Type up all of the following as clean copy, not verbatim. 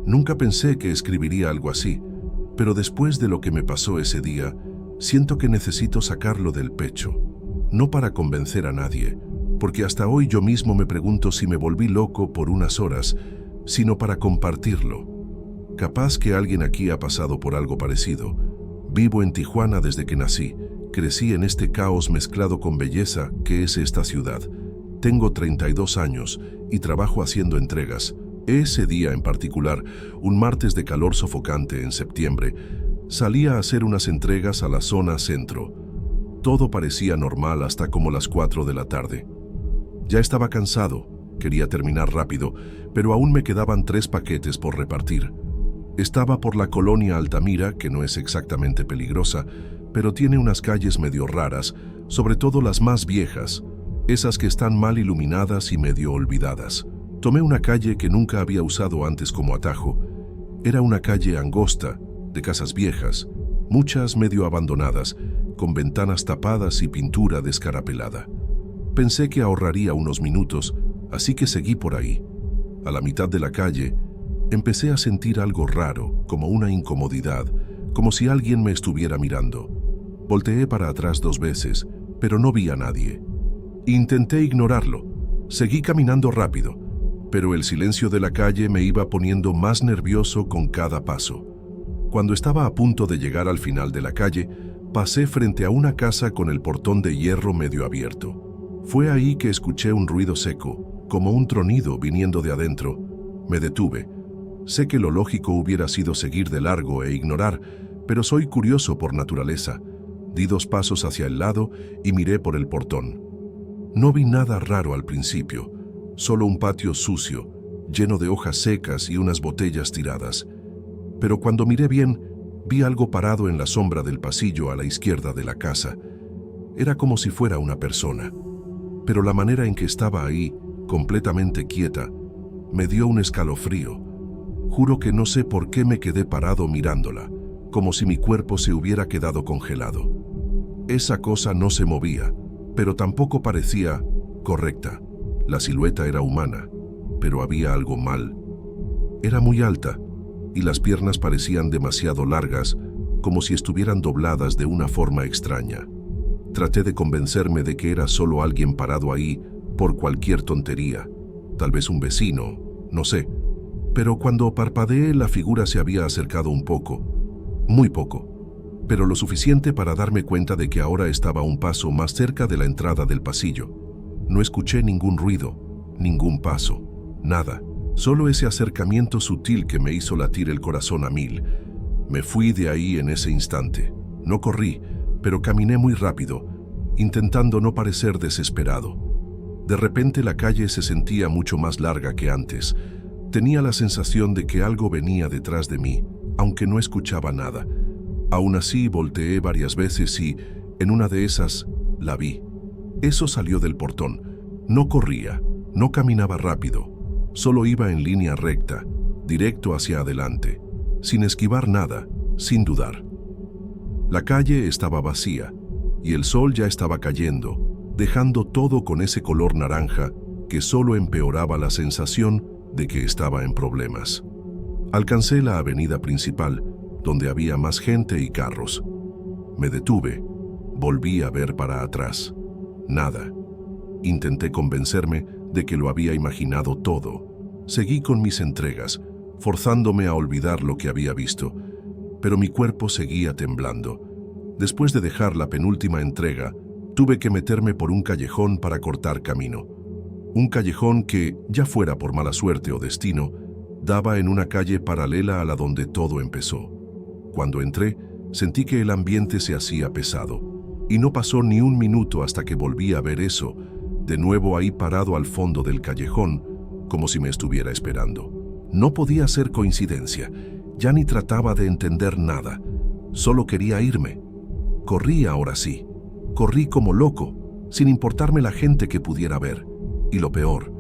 Nunca pensé que escribiría algo así, pero después de lo que me pasó ese día, siento que necesito sacarlo del pecho. No para convencer a nadie, porque hasta hoy yo mismo me pregunto si me volví loco por unas horas, sino para compartirlo. Capaz que alguien aquí ha pasado por algo parecido. Vivo en Tijuana desde que nací. Crecí en este caos mezclado con belleza que es esta ciudad. Tengo 32 años y trabajo haciendo entregas. Ese día en particular, un martes de calor sofocante en septiembre, salí a hacer unas entregas a la zona centro. Todo parecía normal hasta como las 4 de la tarde. Ya estaba cansado, quería terminar rápido, pero aún me quedaban 3 paquetes por repartir. Estaba por la colonia Altamira, que no es exactamente peligrosa, pero tiene unas calles medio raras, sobre todo las más viejas, esas que están mal iluminadas y medio olvidadas. Tomé una calle que nunca había usado antes como atajo. Era una calle angosta, de casas viejas, muchas medio abandonadas, con ventanas tapadas y pintura descarapelada. Pensé que ahorraría unos minutos, así que seguí por ahí. A la mitad de la calle, empecé a sentir algo raro, como una incomodidad, como si alguien me estuviera mirando. Volteé para atrás 2 veces, pero no vi a nadie. Intenté ignorarlo. Seguí caminando rápido, pero el silencio de la calle me iba poniendo más nervioso con cada paso. Cuando estaba a punto de llegar al final de la calle, pasé frente a una casa con el portón de hierro medio abierto. Fue ahí que escuché un ruido seco, como un tronido viniendo de adentro. Me detuve. Sé que lo lógico hubiera sido seguir de largo e ignorar, pero soy curioso por naturaleza. Di 2 pasos hacia el lado y miré por el portón. No vi nada raro al principio, solo un patio sucio, lleno de hojas secas y unas botellas tiradas. Pero cuando miré bien, vi algo parado en la sombra del pasillo a la izquierda de la casa. Era como si fuera una persona. Pero la manera en que estaba ahí, completamente quieta, me dio un escalofrío. Juro que no sé por qué me quedé parado mirándola, como si mi cuerpo se hubiera quedado congelado. Esa cosa no se movía, pero tampoco parecía correcta. La silueta era humana, pero había algo mal. Era muy alta, y las piernas parecían demasiado largas, como si estuvieran dobladas de una forma extraña. Traté de convencerme de que era solo alguien parado ahí por cualquier tontería, tal vez un vecino, no sé. Pero cuando parpadeé, la figura se había acercado un poco, muy poco, pero lo suficiente para darme cuenta de que ahora estaba un paso más cerca de la entrada del pasillo. No escuché ningún ruido, ningún paso, nada, solo ese acercamiento sutil que me hizo latir el corazón a 1000. Me fui de ahí en ese instante. No corrí, pero caminé muy rápido, intentando no parecer desesperado. De repente la calle se sentía mucho más larga que antes. Tenía la sensación de que algo venía detrás de mí, aunque no escuchaba nada. Aún así volteé varias veces y, en una de esas, la vi. Eso salió del portón. No corría, no caminaba rápido, solo iba en línea recta, directo hacia adelante, sin esquivar nada, sin dudar. La calle estaba vacía, y el sol ya estaba cayendo, dejando todo con ese color naranja que solo empeoraba la sensación de que estaba en problemas. Alcancé la avenida principal, donde había más gente y carros. Me detuve, volví a ver para atrás. Nada. Intenté convencerme de que lo había imaginado todo. Seguí con mis entregas, forzándome a olvidar lo que había visto, pero mi cuerpo seguía temblando. Después de dejar la penúltima entrega, tuve que meterme por un callejón para cortar camino. Un callejón que, ya fuera por mala suerte o destino, daba en una calle paralela a la donde todo empezó. Cuando entré, sentí que el ambiente se hacía pesado, y no pasó ni un minuto hasta que volví a ver eso, de nuevo ahí parado al fondo del callejón, como si me estuviera esperando. No podía ser coincidencia, ya ni trataba de entender nada, solo quería irme. Corrí ahora sí, corrí como loco, sin importarme la gente que pudiera ver. Y lo peor,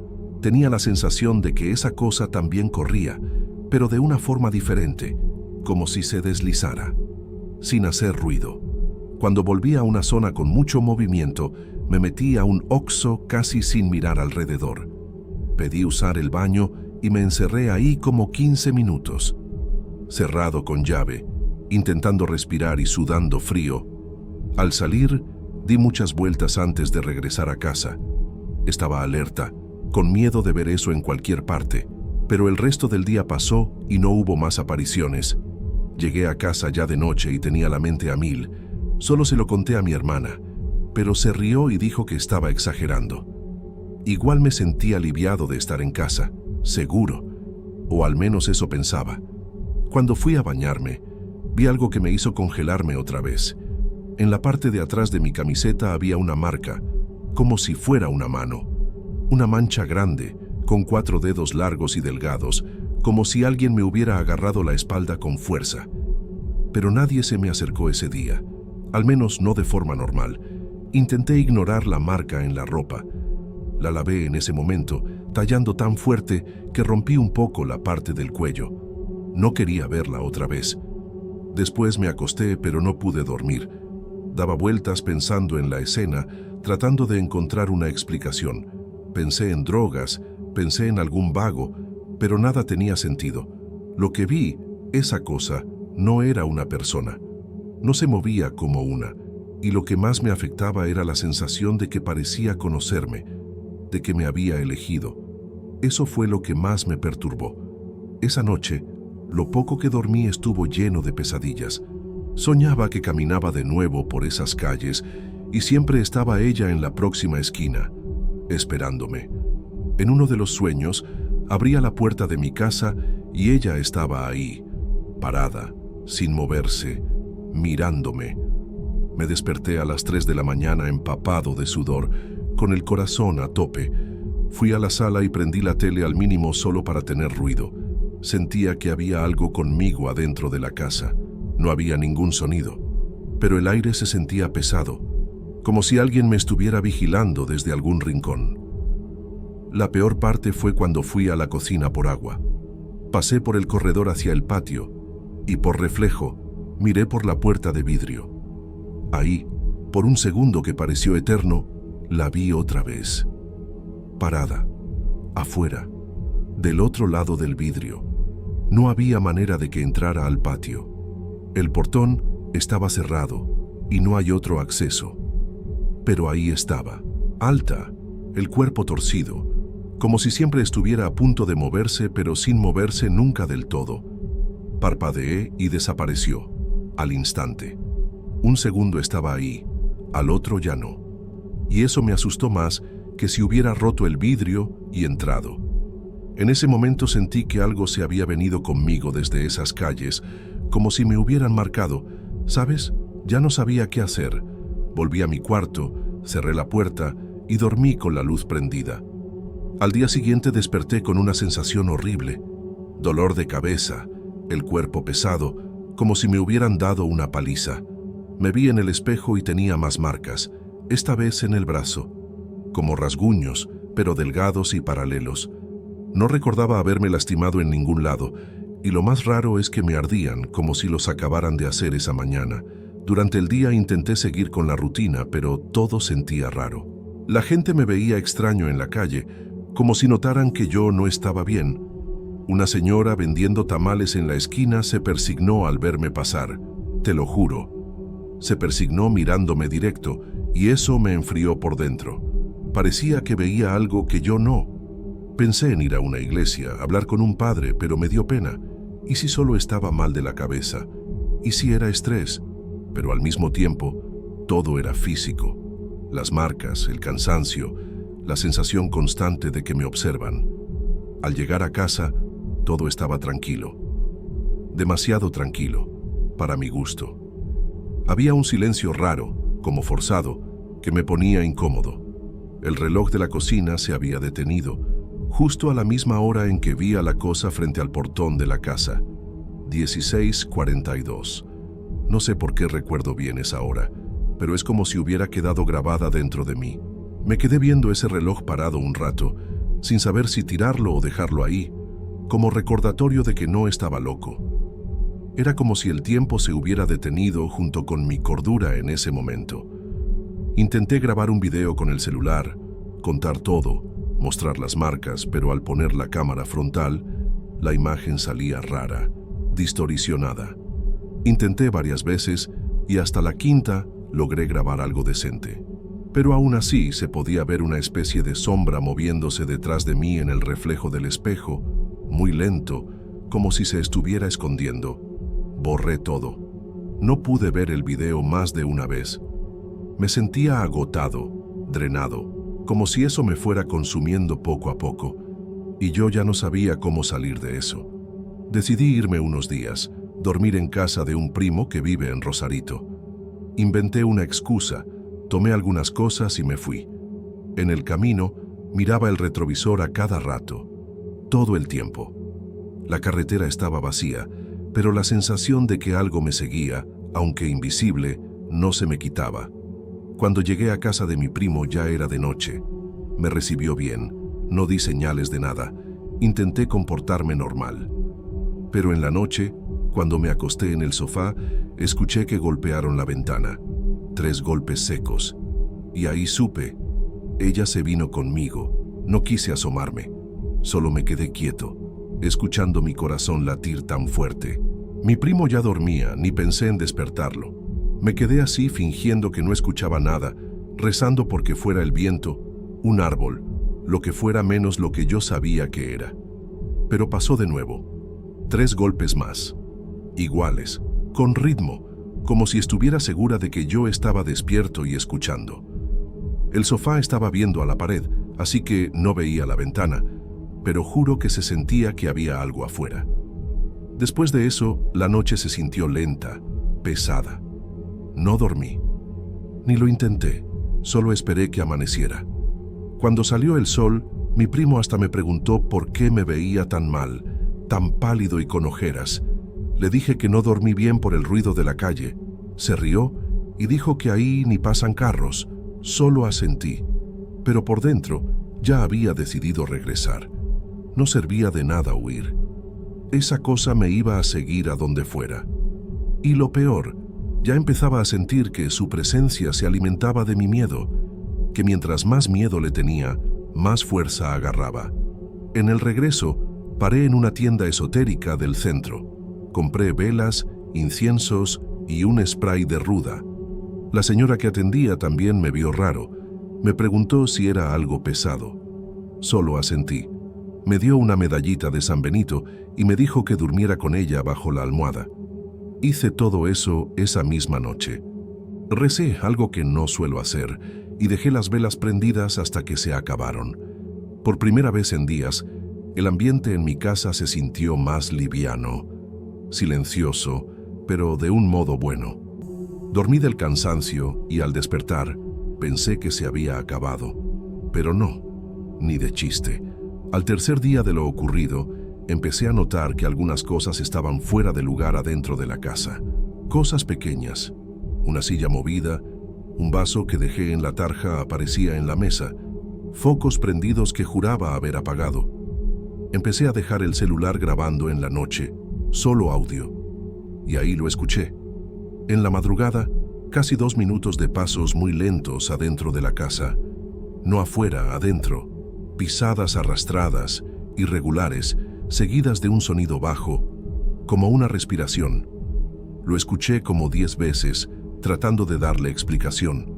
tenía la sensación de que esa cosa también corría, pero de una forma diferente, como si se deslizara, sin hacer ruido. Cuando volví a una zona con mucho movimiento, me metí a un Oxxo casi sin mirar alrededor. Pedí usar el baño y me encerré ahí como 15 minutos, cerrado con llave, intentando respirar y sudando frío. Al salir, di muchas vueltas antes de regresar a casa. Estaba alerta, con miedo de ver eso en cualquier parte, pero el resto del día pasó y no hubo más apariciones. Llegué a casa ya de noche y tenía la mente a mil. Solo se lo conté a mi hermana, pero se rió y dijo que estaba exagerando. Igual me sentí aliviado de estar en casa, seguro, o al menos eso pensaba. Cuando fui a bañarme, vi algo que me hizo congelarme otra vez. En la parte de atrás de mi camiseta había una marca, como si fuera una mano. Una mancha grande, con 4 dedos largos y delgados, como si alguien me hubiera agarrado la espalda con fuerza. Pero nadie se me acercó ese día, al menos no de forma normal. Intenté ignorar la marca en la ropa. La lavé en ese momento, tallando tan fuerte que rompí un poco la parte del cuello. No quería verla otra vez. Después me acosté, pero no pude dormir. Daba vueltas pensando en la escena, tratando de encontrar una explicación. Pensé en drogas, pensé en algún vago, pero nada tenía sentido. Lo que vi, esa cosa, no era una persona. No se movía como una, y lo que más me afectaba era la sensación de que parecía conocerme, de que me había elegido. Eso fue lo que más me perturbó. Esa noche, lo poco que dormí estuvo lleno de pesadillas. Soñaba que caminaba de nuevo por esas calles y siempre estaba ella en la próxima esquina, esperándome. En uno de los sueños, abría la puerta de mi casa y ella estaba ahí, parada, sin moverse, mirándome. Me desperté a las 3 de la mañana empapado de sudor, con el corazón a tope. Fui a la sala y prendí la tele al mínimo solo para tener ruido. Sentía que había algo conmigo adentro de la casa. No había ningún sonido, pero el aire se sentía pesado, como si alguien me estuviera vigilando desde algún rincón. La peor parte fue cuando fui a la cocina por agua. Pasé por el corredor hacia el patio y por reflejo miré por la puerta de vidrio. Ahí, por un segundo que pareció eterno, la vi otra vez. Parada, afuera, del otro lado del vidrio. No había manera de que entrara al patio. El portón estaba cerrado y no hay otro acceso. Pero ahí estaba, alta, el cuerpo torcido, como si siempre estuviera a punto de moverse, pero sin moverse nunca del todo. Parpadeé y desapareció, al instante. Un segundo estaba ahí, al otro ya no. Y eso me asustó más que si hubiera roto el vidrio y entrado. En ese momento sentí que algo se había venido conmigo desde esas calles, como si me hubieran marcado. ¿Sabes? Ya no sabía qué hacer. Volví a mi cuarto, cerré la puerta y dormí con la luz prendida. Al día siguiente desperté con una sensación horrible. Dolor de cabeza, el cuerpo pesado, como si me hubieran dado una paliza. Me vi en el espejo y tenía más marcas, esta vez en el brazo, como rasguños, pero delgados y paralelos. No recordaba haberme lastimado en ningún lado, y lo más raro es que me ardían como si los acabaran de hacer esa mañana. Durante el día intenté seguir con la rutina, pero todo sentía raro. La gente me veía extraño en la calle, como si notaran que yo no estaba bien. Una señora vendiendo tamales en la esquina se persignó al verme pasar, te lo juro. Se persignó mirándome directo, y eso me enfrió por dentro. Parecía que veía algo que yo no. Pensé en ir a una iglesia, hablar con un padre, pero me dio pena. ¿Y si solo estaba mal de la cabeza? ¿Y si era estrés? Pero al mismo tiempo, todo era físico. Las marcas, el cansancio, la sensación constante de que me observan. Al llegar a casa, todo estaba tranquilo. Demasiado tranquilo, para mi gusto. Había un silencio raro, como forzado, que me ponía incómodo. El reloj de la cocina se había detenido, justo a la misma hora en que vi a la cosa frente al portón de la casa. 16:42. No sé por qué recuerdo bien esa hora, pero es como si hubiera quedado grabada dentro de mí. Me quedé viendo ese reloj parado un rato, sin saber si tirarlo o dejarlo ahí, como recordatorio de que no estaba loco. Era como si el tiempo se hubiera detenido junto con mi cordura en ese momento. Intenté grabar un video con el celular, contar todo, mostrar las marcas, pero al poner la cámara frontal, la imagen salía rara, distorsionada. Intenté varias veces y hasta la quinta logré grabar algo decente. Pero aún así se podía ver una especie de sombra moviéndose detrás de mí en el reflejo del espejo, muy lento, como si se estuviera escondiendo. Borré todo. No pude ver el video más de una vez. Me sentía agotado, drenado, como si eso me fuera consumiendo poco a poco, y yo ya no sabía cómo salir de eso. Decidí irme unos días, dormir en casa de un primo que vive en Rosarito. Inventé una excusa, tomé algunas cosas y me fui. En el camino, miraba el retrovisor a cada rato, todo el tiempo. La carretera estaba vacía, pero la sensación de que algo me seguía, aunque invisible, no se me quitaba. Cuando llegué a casa de mi primo ya era de noche. Me recibió bien, no di señales de nada, intenté comportarme normal. Pero en la noche, cuando me acosté en el sofá, escuché que golpearon la ventana. 3 golpes secos. Y ahí supe. Ella se vino conmigo. No quise asomarme. Solo me quedé quieto, escuchando mi corazón latir tan fuerte. Mi primo ya dormía, ni pensé en despertarlo. Me quedé así fingiendo que no escuchaba nada, rezando porque fuera el viento, un árbol, lo que fuera menos lo que yo sabía que era. Pero pasó de nuevo. 3 golpes más. Iguales, con ritmo, como si estuviera segura de que yo estaba despierto y escuchando. El sofá estaba viendo a la pared, así que no veía la ventana, pero juro que se sentía que había algo afuera. Después de eso, la noche se sintió lenta, pesada. No dormí. Ni lo intenté, solo esperé que amaneciera. Cuando salió el sol, mi primo hasta me preguntó por qué me veía tan mal, tan pálido y con ojeras. Le dije que no dormí bien por el ruido de la calle. Se rió y dijo que ahí ni pasan carros, solo asentí. Pero por dentro ya había decidido regresar. No servía de nada huir. Esa cosa me iba a seguir a donde fuera. Y lo peor, ya empezaba a sentir que su presencia se alimentaba de mi miedo, que mientras más miedo le tenía, más fuerza agarraba. En el regreso, paré en una tienda esotérica del centro. Compré velas, inciensos y un spray de ruda. La señora que atendía también me vio raro. Me preguntó si era algo pesado. Solo asentí. Me dio una medallita de San Benito y me dijo que durmiera con ella bajo la almohada. Hice todo eso esa misma noche. Recé, algo que no suelo hacer, y dejé las velas prendidas hasta que se acabaron. Por primera vez en días, el ambiente en mi casa se sintió más liviano, silencioso, pero de un modo bueno. Dormí del cansancio y al despertar pensé que se había acabado, pero no, ni de chiste. Al tercer día de lo ocurrido, empecé a notar que algunas cosas estaban fuera de lugar adentro de la casa. Cosas pequeñas, una silla movida, un vaso que dejé en la tarja aparecía en la mesa, focos prendidos que juraba haber apagado. Empecé a dejar el celular grabando en la noche, solo audio, y ahí lo escuché. En la madrugada, casi 2 minutos de pasos muy lentos adentro de la casa, no afuera, adentro, pisadas arrastradas, irregulares, seguidas de un sonido bajo, como una respiración. Lo escuché como 10 veces, tratando de darle explicación.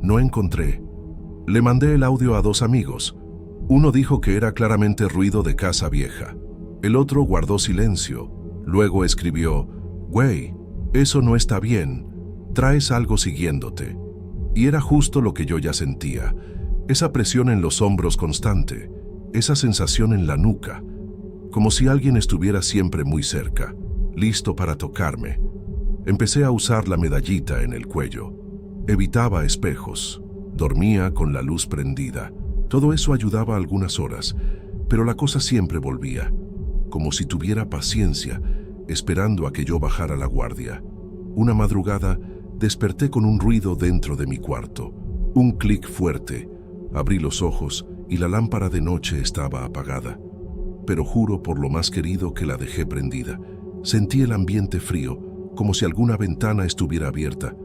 No encontré. Le mandé el audio a 2 amigos. Uno dijo que era claramente ruido de casa vieja. El otro guardó silencio. Luego escribió: «Güey, eso no está bien. Traes algo siguiéndote». Y era justo lo que yo ya sentía. Esa presión en los hombros constante, esa sensación en la nuca, como si alguien estuviera siempre muy cerca, listo para tocarme. Empecé a usar la medallita en el cuello. Evitaba espejos. Dormía con la luz prendida. Todo eso ayudaba algunas horas, pero la cosa siempre volvía, como si tuviera paciencia, esperando a que yo bajara la guardia. Una madrugada, desperté con un ruido dentro de mi cuarto. Un clic fuerte. Abrí los ojos y la lámpara de noche estaba apagada. Pero juro por lo más querido que la dejé prendida. Sentí el ambiente frío, como si alguna ventana estuviera abierta,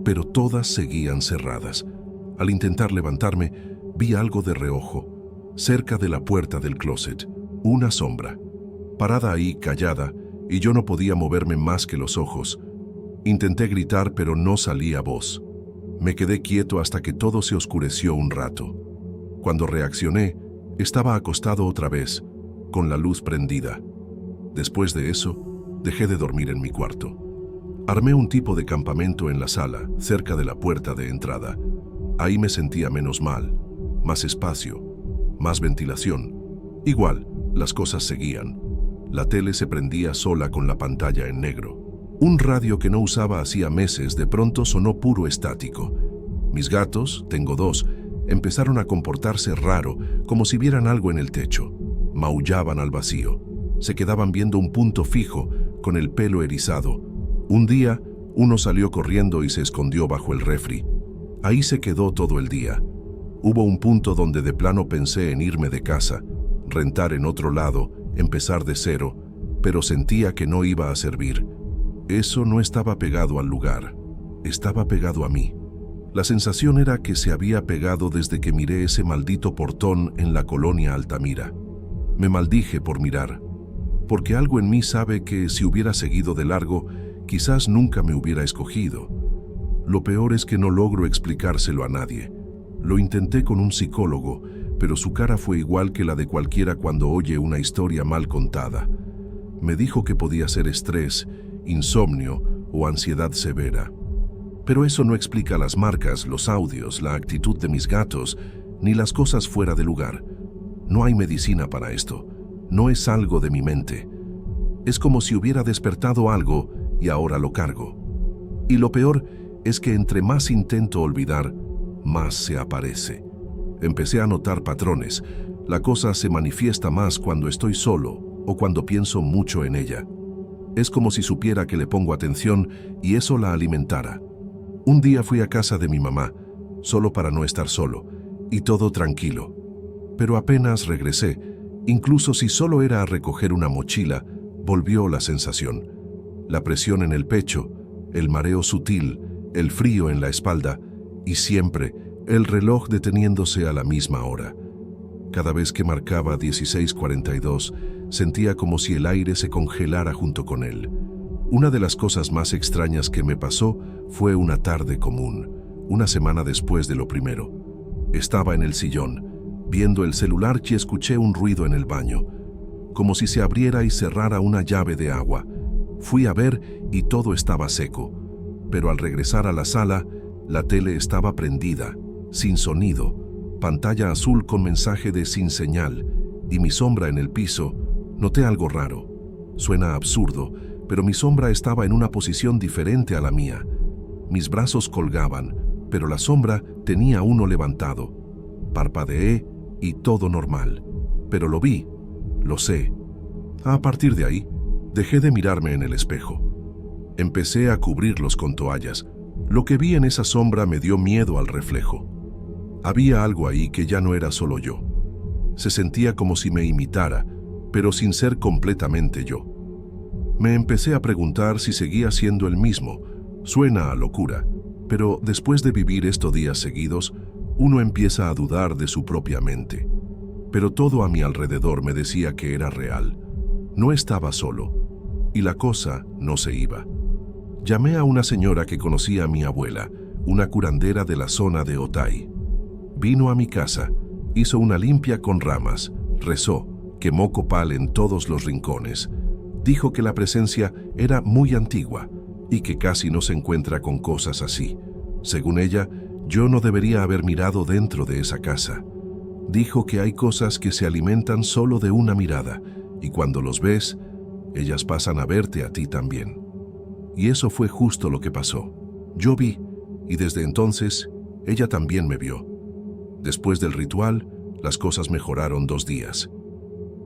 pero todas seguían cerradas. Al intentar levantarme, vi algo de reojo. cerca de la puerta del closet, una sombra, parada ahí callada, y yo no podía moverme más que los ojos. Intenté gritar, pero no salía voz. Me quedé quieto hasta que todo se oscureció un rato. Cuando reaccioné, estaba acostado otra vez, con la luz prendida. Después de eso, dejé de dormir en mi cuarto. Armé un tipo de campamento en la sala, cerca de la puerta de entrada. Ahí me sentía menos mal, más espacio, más ventilación. Igual, las cosas seguían. La tele se prendía sola con la pantalla en negro. Un radio que no usaba hacía meses de pronto sonó puro estático. Mis gatos, tengo dos, empezaron a comportarse raro, como si vieran algo en el techo. Maullaban al vacío. Se quedaban viendo un punto fijo, con el pelo erizado. Un día, uno salió corriendo y se escondió bajo el refri. Ahí se quedó todo el día. Hubo un punto donde de plano pensé en irme de casa, rentar en otro lado, empezar de cero, pero sentía que no iba a servir. Eso no estaba pegado al lugar, estaba pegado a mí. La sensación era que se había pegado desde que miré ese maldito portón en la colonia Altamira. Me maldije por mirar, porque algo en mí sabe que si hubiera seguido de largo, quizás nunca me hubiera escogido. Lo peor es que no logro explicárselo a nadie. Lo intenté con un psicólogo, pero su cara fue igual que la de cualquiera cuando oye una historia mal contada. Me dijo que podía ser estrés, insomnio o ansiedad severa. Pero eso no explica las marcas, los audios, la actitud de mis gatos, ni las cosas fuera de lugar. No hay medicina para esto. No es algo de mi mente. Es como si hubiera despertado algo y ahora lo cargo. Y lo peor es que entre más intento olvidar, más se aparece. Empecé a notar patrones. La cosa se manifiesta más cuando estoy solo o cuando pienso mucho en ella. Es como si supiera que le pongo atención y eso la alimentara. Un día fui a casa de mi mamá, solo para no estar solo, y todo tranquilo. Pero apenas regresé, incluso si solo era a recoger una mochila, volvió la sensación. La presión en el pecho, el mareo sutil, el frío en la espalda y siempre el reloj deteniéndose a la misma hora. Cada vez que marcaba 16:42, sentía como si el aire se congelara junto con él. Una de las cosas más extrañas que me pasó fue una tarde común, una semana después de lo primero. Estaba en el sillón, viendo el celular y escuché un ruido en el baño, como si se abriera y cerrara una llave de agua. Fui a ver y todo estaba seco, pero al regresar a la sala, la tele estaba prendida, sin sonido, pantalla azul con mensaje de sin señal, y mi sombra en el piso. Noté algo raro. Suena absurdo, pero mi sombra estaba en una posición diferente a la mía. Mis brazos colgaban, pero la sombra tenía uno levantado. Parpadeé y todo normal. Pero lo vi, lo sé. A partir de ahí, dejé de mirarme en el espejo. Empecé a cubrirlos con toallas. Lo que vi en esa sombra me dio miedo al reflejo. Había algo ahí que ya no era solo yo. Se sentía como si me imitara, pero sin ser completamente yo. Me empecé a preguntar si seguía siendo el mismo. Suena a locura, pero después de vivir estos días seguidos, uno empieza a dudar de su propia mente. Pero todo a mi alrededor me decía que era real. No estaba solo, y la cosa no se iba. Llamé a una señora que conocía a mi abuela, una curandera de la zona de Otay. Vino a mi casa, hizo una limpia con ramas, rezó, quemó copal en todos los rincones. Dijo que la presencia era muy antigua y que casi no se encuentra con cosas así. Según ella, yo no debería haber mirado dentro de esa casa. Dijo que hay cosas que se alimentan solo de una mirada y cuando los ves, ellas pasan a verte a ti también. Y eso fue justo lo que pasó. Yo vi y desde entonces ella también me vio. Después del ritual, las cosas mejoraron 2 días.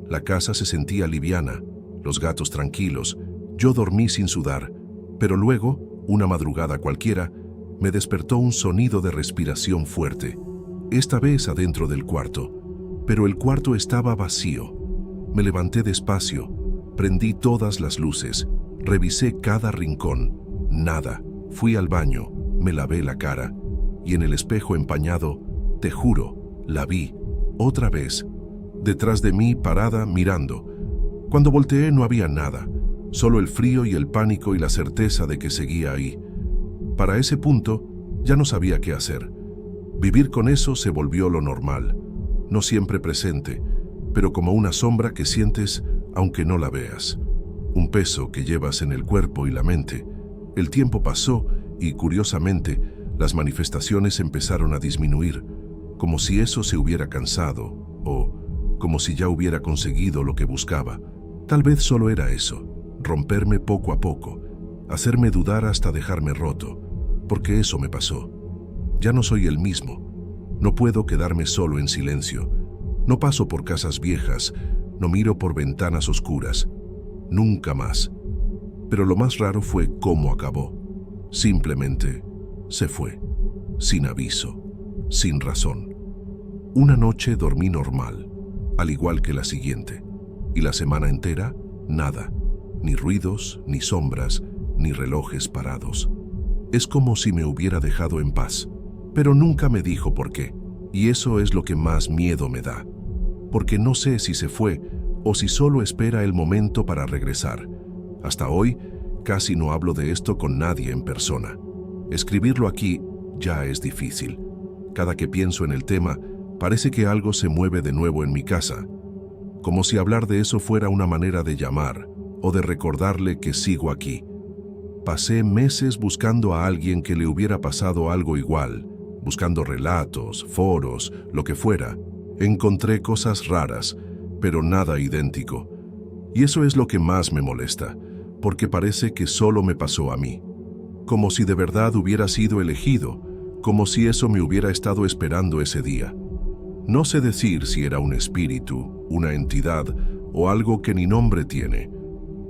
La casa se sentía liviana, los gatos tranquilos, yo dormí sin sudar, pero luego, una madrugada cualquiera, me despertó un sonido de respiración fuerte, esta vez adentro del cuarto, pero el cuarto estaba vacío. Me levanté despacio, prendí todas las luces, revisé cada rincón, nada. Fui al baño, me lavé la cara y en el espejo empañado, te juro, la vi, otra vez, detrás de mí parada mirando. Cuando volteé no había nada, solo el frío y el pánico y la certeza de que seguía ahí. Para ese punto ya no sabía qué hacer. Vivir con eso se volvió lo normal, no siempre presente, pero como una sombra que sientes aunque no la veas. Un peso que llevas en el cuerpo y la mente. El tiempo pasó y, curiosamente, las manifestaciones empezaron a disminuir, como si eso se hubiera cansado o como si ya hubiera conseguido lo que buscaba. Tal vez solo era eso, romperme poco a poco, hacerme dudar hasta dejarme roto, porque eso me pasó. Ya no soy el mismo. No puedo quedarme solo en silencio. No paso por casas viejas, no miro por ventanas oscuras. Nunca más. Pero lo más raro fue cómo acabó. Simplemente se fue, sin aviso, sin razón. Una noche dormí normal, al igual que la siguiente, y la semana entera, nada, ni ruidos, ni sombras, ni relojes parados. Es como si me hubiera dejado en paz, pero nunca me dijo por qué, y eso es lo que más miedo me da, porque no sé si se fue o si solo espera el momento para regresar. Hasta hoy, casi no hablo de esto con nadie en persona. Escribirlo aquí ya es difícil. Cada que pienso en el tema, parece que algo se mueve de nuevo en mi casa, como si hablar de eso fuera una manera de llamar o de recordarle que sigo aquí. Pasé meses buscando a alguien que le hubiera pasado algo igual, buscando relatos, foros, lo que fuera. Encontré cosas raras, pero nada idéntico. Y eso es lo que más me molesta, porque parece que solo me pasó a mí. Como si de verdad hubiera sido elegido, como si eso me hubiera estado esperando ese día. No sé decir si era un espíritu, una entidad o algo que ni nombre tiene.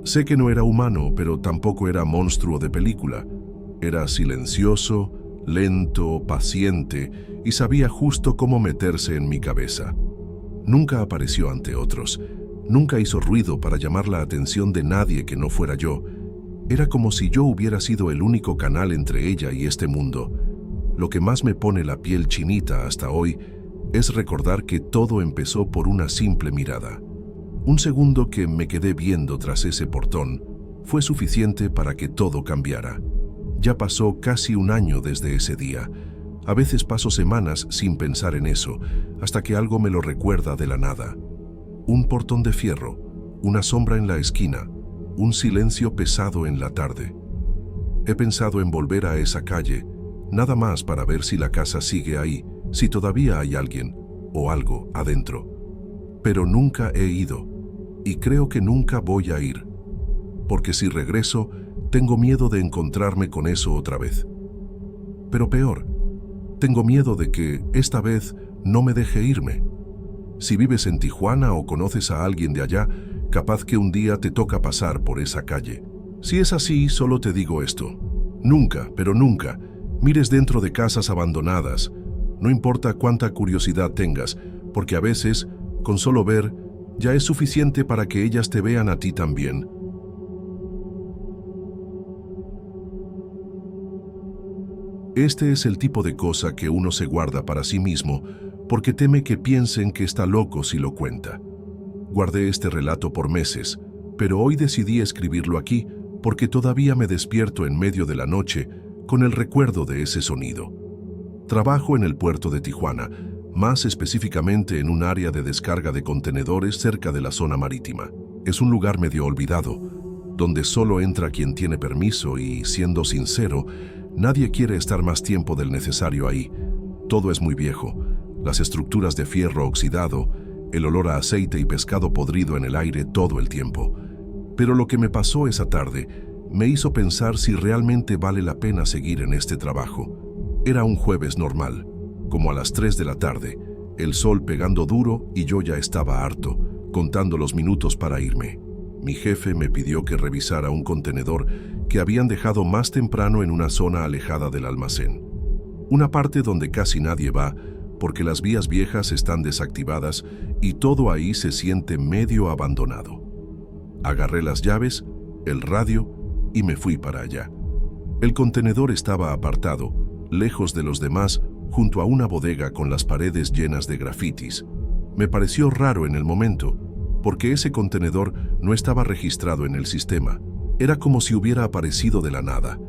Sé que no era humano, pero tampoco era monstruo de película. Era silencioso, lento, paciente y sabía justo cómo meterse en mi cabeza. Nunca apareció ante otros, nunca hizo ruido para llamar la atención de nadie que no fuera yo. Era como si yo hubiera sido el único canal entre ella y este mundo. Lo que más me pone la piel chinita hasta hoy es recordar que todo empezó por una simple mirada. Un segundo que me quedé viendo tras ese portón fue suficiente para que todo cambiara. Ya pasó casi un año desde ese día. A veces paso semanas sin pensar en eso, hasta que algo me lo recuerda de la nada. Un portón de fierro, una sombra en la esquina, un silencio pesado en la tarde. He pensado en volver a esa calle, nada más para ver si la casa sigue ahí, si todavía hay alguien o algo adentro. Pero nunca he ido, y creo que nunca voy a ir, porque si regreso, tengo miedo de encontrarme con eso otra vez. Pero peor, tengo miedo de que esta vez no me deje irme. Si vives en Tijuana o conoces a alguien de allá, capaz que un día te toca pasar por esa calle. Si es así, solo te digo esto. Nunca, pero nunca, mires dentro de casas abandonadas. No importa cuánta curiosidad tengas, porque a veces, con solo ver, ya es suficiente para que ellas te vean a ti también. Este es el tipo de cosa que uno se guarda para sí mismo porque teme que piensen que está loco si lo cuenta. Guardé este relato por meses, pero hoy decidí escribirlo aquí porque todavía me despierto en medio de la noche con el recuerdo de ese sonido. Trabajo en el puerto de Tijuana, más específicamente en un área de descarga de contenedores cerca de la zona marítima. Es un lugar medio olvidado, donde solo entra quien tiene permiso y, siendo sincero, nadie quiere estar más tiempo del necesario ahí. Todo es muy viejo, las estructuras de fierro oxidado, el olor a aceite y pescado podrido en el aire todo el tiempo. Pero lo que me pasó esa tarde me hizo pensar si realmente vale la pena seguir en este trabajo. Era un jueves normal, como a las 3 de la tarde, el sol pegando duro y yo ya estaba harto, contando los minutos para irme. Mi jefe me pidió que revisara un contenedor que habían dejado más temprano en una zona alejada del almacén. Una parte donde casi nadie va porque las vías viejas están desactivadas y todo ahí se siente medio abandonado. Agarré las llaves, el radio y me fui para allá. El contenedor estaba apartado, lejos de los demás, junto a una bodega con las paredes llenas de grafitis. Me pareció raro en el momento, porque ese contenedor no estaba registrado en el sistema. Era como si hubiera aparecido de la nada.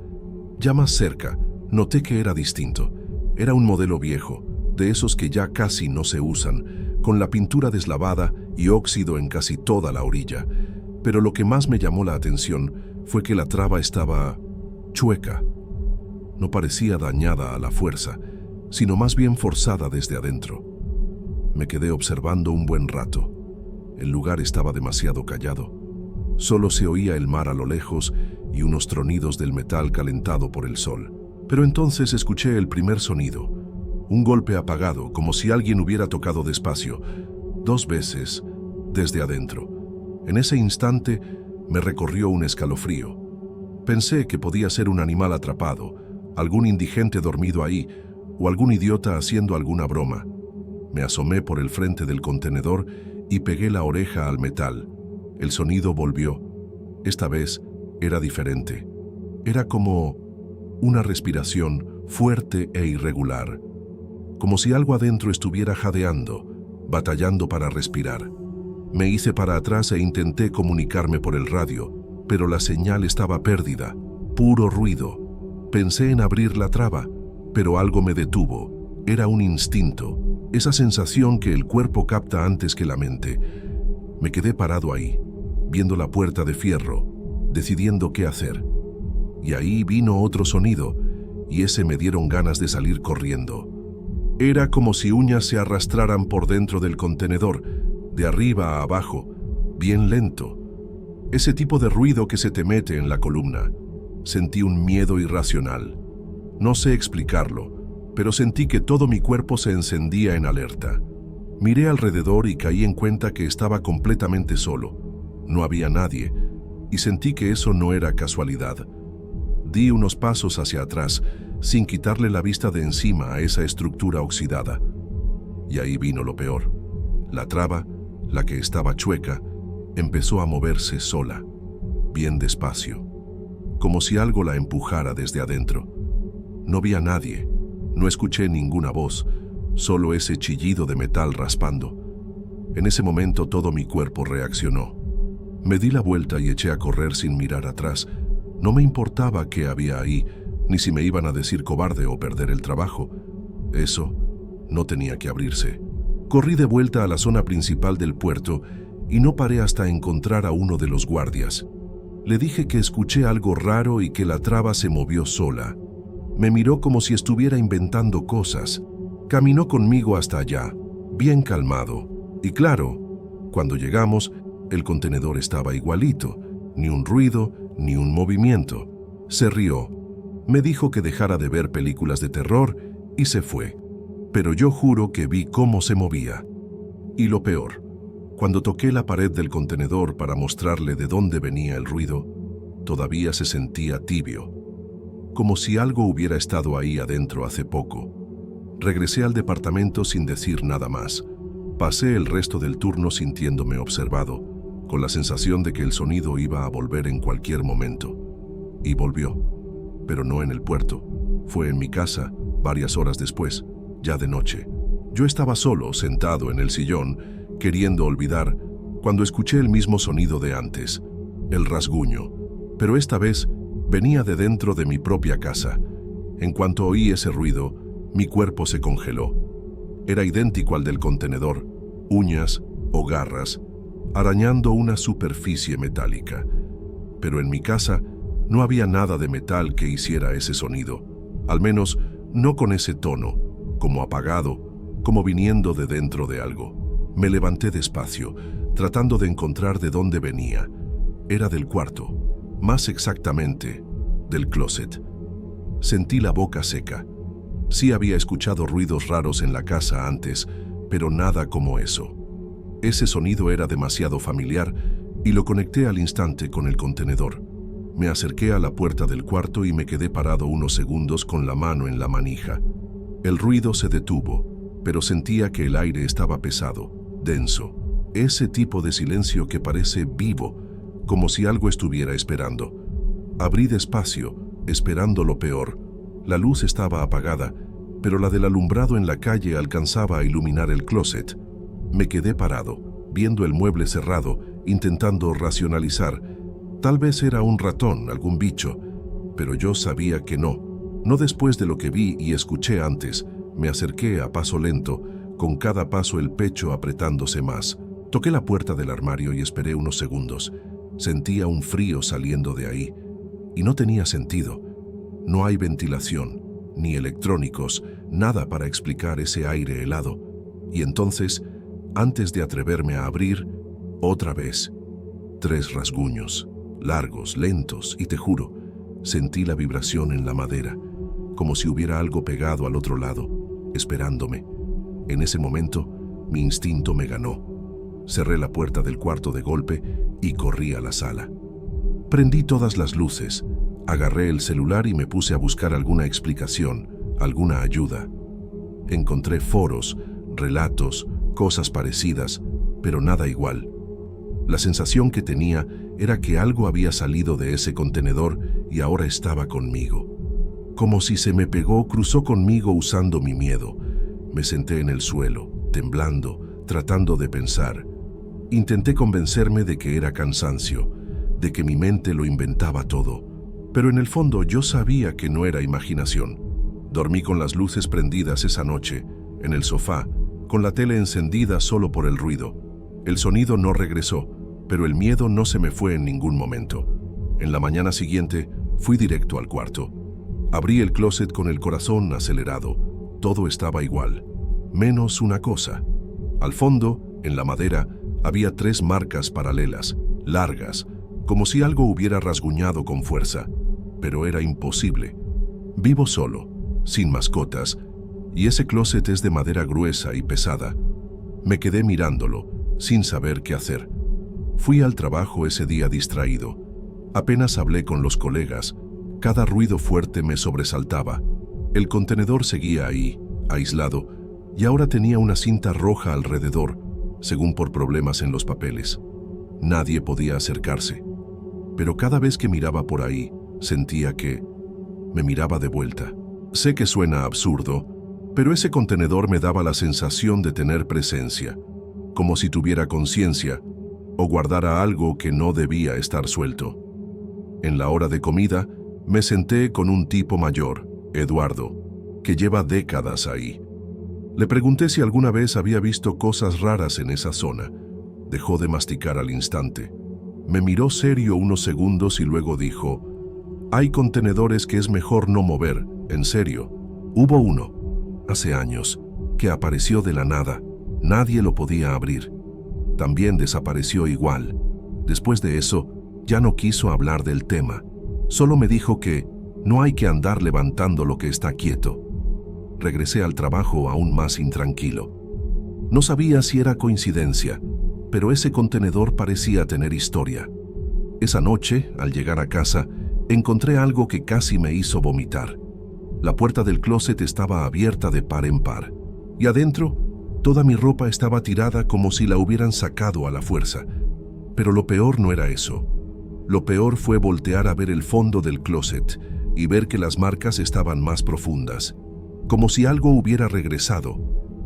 Ya más cerca, noté que era distinto. Era un modelo viejo, de esos que ya casi no se usan, con la pintura deslavada y óxido en casi toda la orilla. Pero lo que más me llamó la atención fue que la traba estaba chueca. No parecía dañada a la fuerza, sino más bien forzada desde adentro. Me quedé observando un buen rato. El lugar estaba demasiado callado. Solo se oía el mar a lo lejos y unos tronidos del metal calentado por el sol. Pero entonces escuché el primer sonido, un golpe apagado, como si alguien hubiera tocado despacio, 2 veces, desde adentro. En ese instante me recorrió un escalofrío. Pensé que podía ser un animal atrapado, algún indigente dormido ahí, o algún idiota haciendo alguna broma. Me asomé por el frente del contenedor y pegué la oreja al metal. El sonido volvió. Esta vez era diferente. Era como una respiración fuerte e irregular, como si algo adentro estuviera jadeando, batallando para respirar. Me hice para atrás e intenté comunicarme por el radio, pero la señal estaba perdida, puro ruido. Pensé en abrir la traba, pero algo me detuvo. Era un instinto, esa sensación que el cuerpo capta antes que la mente. Me quedé parado ahí, viendo la puerta de fierro, decidiendo qué hacer. Y ahí vino otro sonido, y ese me dieron ganas de salir corriendo. Era como si uñas se arrastraran por dentro del contenedor, de arriba a abajo, bien lento. Ese tipo de ruido que se te mete en la columna. Sentí un miedo irracional. No sé explicarlo, pero sentí que todo mi cuerpo se encendía en alerta. Miré alrededor y caí en cuenta que estaba completamente solo. No había nadie, y sentí que eso no era casualidad. Di unos pasos hacia atrás, sin quitarle la vista de encima a esa estructura oxidada. Y ahí vino lo peor. La traba, la que estaba chueca, empezó a moverse sola, bien despacio, como si algo la empujara desde adentro. No vi a nadie, no escuché ninguna voz, solo ese chillido de metal raspando. En ese momento todo mi cuerpo reaccionó. Me di la vuelta y eché a correr sin mirar atrás. No me importaba qué había ahí, ni si me iban a decir cobarde o perder el trabajo. Eso no tenía que abrirse. Corrí de vuelta a la zona principal del puerto y no paré hasta encontrar a uno de los guardias. Le dije que escuché algo raro y que la traba se movió sola. Me miró como si estuviera inventando cosas. Caminó conmigo hasta allá, bien calmado. Y claro, cuando llegamos, el contenedor estaba igualito. Ni un ruido, ni un movimiento. Se rió. Me dijo que dejara de ver películas de terror y se fue. Pero yo juro que vi cómo se movía. Y lo peor, cuando toqué la pared del contenedor para mostrarle de dónde venía el ruido, todavía se sentía tibio, como si algo hubiera estado ahí adentro hace poco. Regresé al departamento sin decir nada más. Pasé el resto del turno sintiéndome observado, con la sensación de que el sonido iba a volver en cualquier momento. Y volvió, pero no en el puerto. Fue en mi casa, varias horas después, ya de noche. Yo estaba solo, sentado en el sillón, queriendo olvidar, cuando escuché el mismo sonido de antes, el rasguño, pero esta vez venía de dentro de mi propia casa. En cuanto oí ese ruido, mi cuerpo se congeló. Era idéntico al del contenedor, uñas o garras, arañando una superficie metálica. Pero en mi casa no había nada de metal que hiciera ese sonido, al menos no con ese tono, como apagado, como viniendo de dentro de algo. Me levanté despacio, tratando de encontrar de dónde venía. Era del cuarto, más exactamente, del closet. Sentí la boca seca. Sí había escuchado ruidos raros en la casa antes, pero nada como eso. Ese sonido era demasiado familiar y lo conecté al instante con el contenedor. Me acerqué a la puerta del cuarto y me quedé parado unos segundos con la mano en la manija. El ruido se detuvo, pero sentía que el aire estaba pesado, denso. Ese tipo de silencio que parece vivo, como si algo estuviera esperando. Abrí despacio, esperando lo peor. La luz estaba apagada, pero la del alumbrado en la calle alcanzaba a iluminar el closet. Me quedé parado, viendo el mueble cerrado, intentando racionalizar. Tal vez era un ratón, algún bicho, pero yo sabía que no. No después de lo que vi y escuché antes. Me acerqué a paso lento, con cada paso el pecho apretándose más. Toqué la puerta del armario y esperé unos segundos. Sentía un frío saliendo de ahí, y no tenía sentido. No hay ventilación, ni electrónicos, nada para explicar ese aire helado. Y entonces, antes de atreverme a abrir, otra vez, 3 rasguños, largos, lentos, y te juro, sentí la vibración en la madera, como si hubiera algo pegado al otro lado, esperándome. En ese momento, mi instinto me ganó. Cerré la puerta del cuarto de golpe y corrí a la sala. Prendí todas las luces, agarré el celular y me puse a buscar alguna explicación, alguna ayuda. Encontré foros, relatos, cosas parecidas, pero nada igual. La sensación que tenía era que algo había salido de ese contenedor y ahora estaba conmigo. Como si se me pegó, cruzó conmigo usando mi miedo. Me senté en el suelo, temblando, tratando de pensar. Intenté convencerme de que era cansancio, de que mi mente lo inventaba todo. Pero en el fondo yo sabía que no era imaginación. Dormí con las luces prendidas esa noche, en el sofá, con la tele encendida solo por el ruido. El sonido no regresó, pero el miedo no se me fue en ningún momento. En la mañana siguiente, fui directo al cuarto. Abrí el closet con el corazón acelerado. Todo estaba igual, menos una cosa. Al fondo, en la madera, había 3 marcas paralelas, largas, como si algo hubiera rasguñado con fuerza. Pero era imposible. Vivo solo, sin mascotas, y ese closet es de madera gruesa y pesada. Me quedé mirándolo, sin saber qué hacer. Fui al trabajo ese día distraído. Apenas hablé con los colegas. Cada ruido fuerte me sobresaltaba. El contenedor seguía ahí, aislado, y ahora tenía una cinta roja alrededor, según por problemas en los papeles. Nadie podía acercarse. Pero cada vez que miraba por ahí, sentía que me miraba de vuelta. Sé que suena absurdo, pero ese contenedor me daba la sensación de tener presencia, como si tuviera conciencia o guardara algo que no debía estar suelto. En la hora de comida, me senté con un tipo mayor, Eduardo, que lleva décadas ahí. Le pregunté si alguna vez había visto cosas raras en esa zona. Dejó de masticar al instante. Me miró serio unos segundos y luego dijo: «Hay contenedores que es mejor no mover, en serio. Hubo uno, hace años, que apareció de la nada. Nadie lo podía abrir. También desapareció igual. Después de eso, ya no quiso hablar del tema. Solo me dijo que no hay que andar levantando lo que está quieto». Regresé al trabajo aún más intranquilo. No sabía si era coincidencia, pero ese contenedor parecía tener historia. Esa noche, al llegar a casa, encontré algo que casi me hizo vomitar. La puerta del closet estaba abierta de par en par, y adentro, toda mi ropa estaba tirada como si la hubieran sacado a la fuerza. Pero lo peor no era eso. Lo peor fue voltear a ver el fondo del closet y ver que las marcas estaban más profundas, como si algo hubiera regresado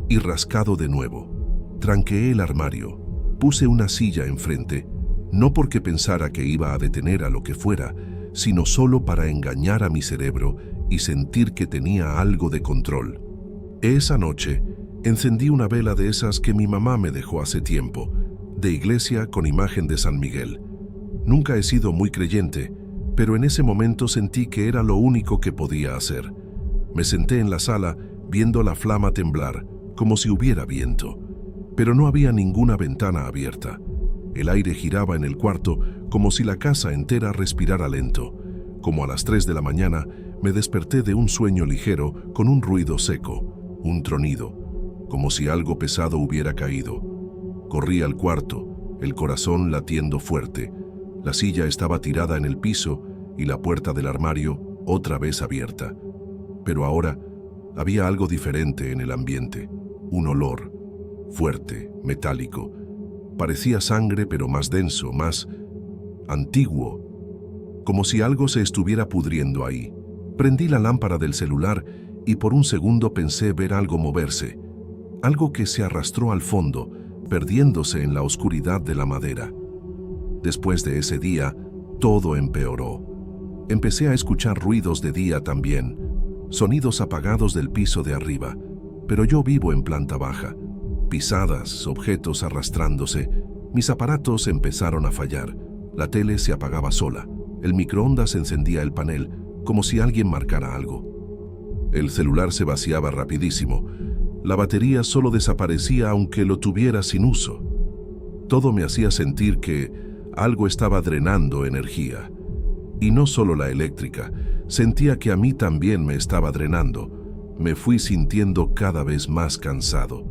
y rascado de nuevo. Tranqueé el armario, puse una silla enfrente, no porque pensara que iba a detener a lo que fuera, sino solo para engañar a mi cerebro y sentir que tenía algo de control. Esa noche, encendí una vela de esas que mi mamá me dejó hace tiempo, de iglesia con imagen de San Miguel. Nunca he sido muy creyente, pero en ese momento sentí que era lo único que podía hacer. Me senté en la sala, viendo la flama temblar, como si hubiera viento. Pero no había ninguna ventana abierta. El aire giraba en el cuarto como si la casa entera respirara lento. Como a las 3 de la mañana, me desperté de un sueño ligero con un ruido seco, un tronido, como si algo pesado hubiera caído. Corrí al cuarto, el corazón latiendo fuerte. La silla estaba tirada en el piso y la puerta del armario otra vez abierta. Pero ahora había algo diferente en el ambiente, un olor fuerte, metálico. Parecía sangre, pero más denso, más antiguo, como si algo se estuviera pudriendo ahí. Prendí la lámpara del celular y por un segundo pensé ver algo moverse, algo que se arrastró al fondo, perdiéndose en la oscuridad de la madera. Después de ese día, todo empeoró. Empecé a escuchar ruidos de día también, sonidos apagados del piso de arriba, pero yo vivo en planta baja. Pisadas, objetos arrastrándose. Mis aparatos empezaron a fallar. La tele se apagaba sola. El microondas encendía el panel, como si alguien marcara algo. El celular se vaciaba rapidísimo. La batería solo desaparecía aunque lo tuviera sin uso. Todo me hacía sentir que algo estaba drenando energía. Y no solo la eléctrica, sentía que a mí también me estaba drenando. Me fui sintiendo cada vez más cansado,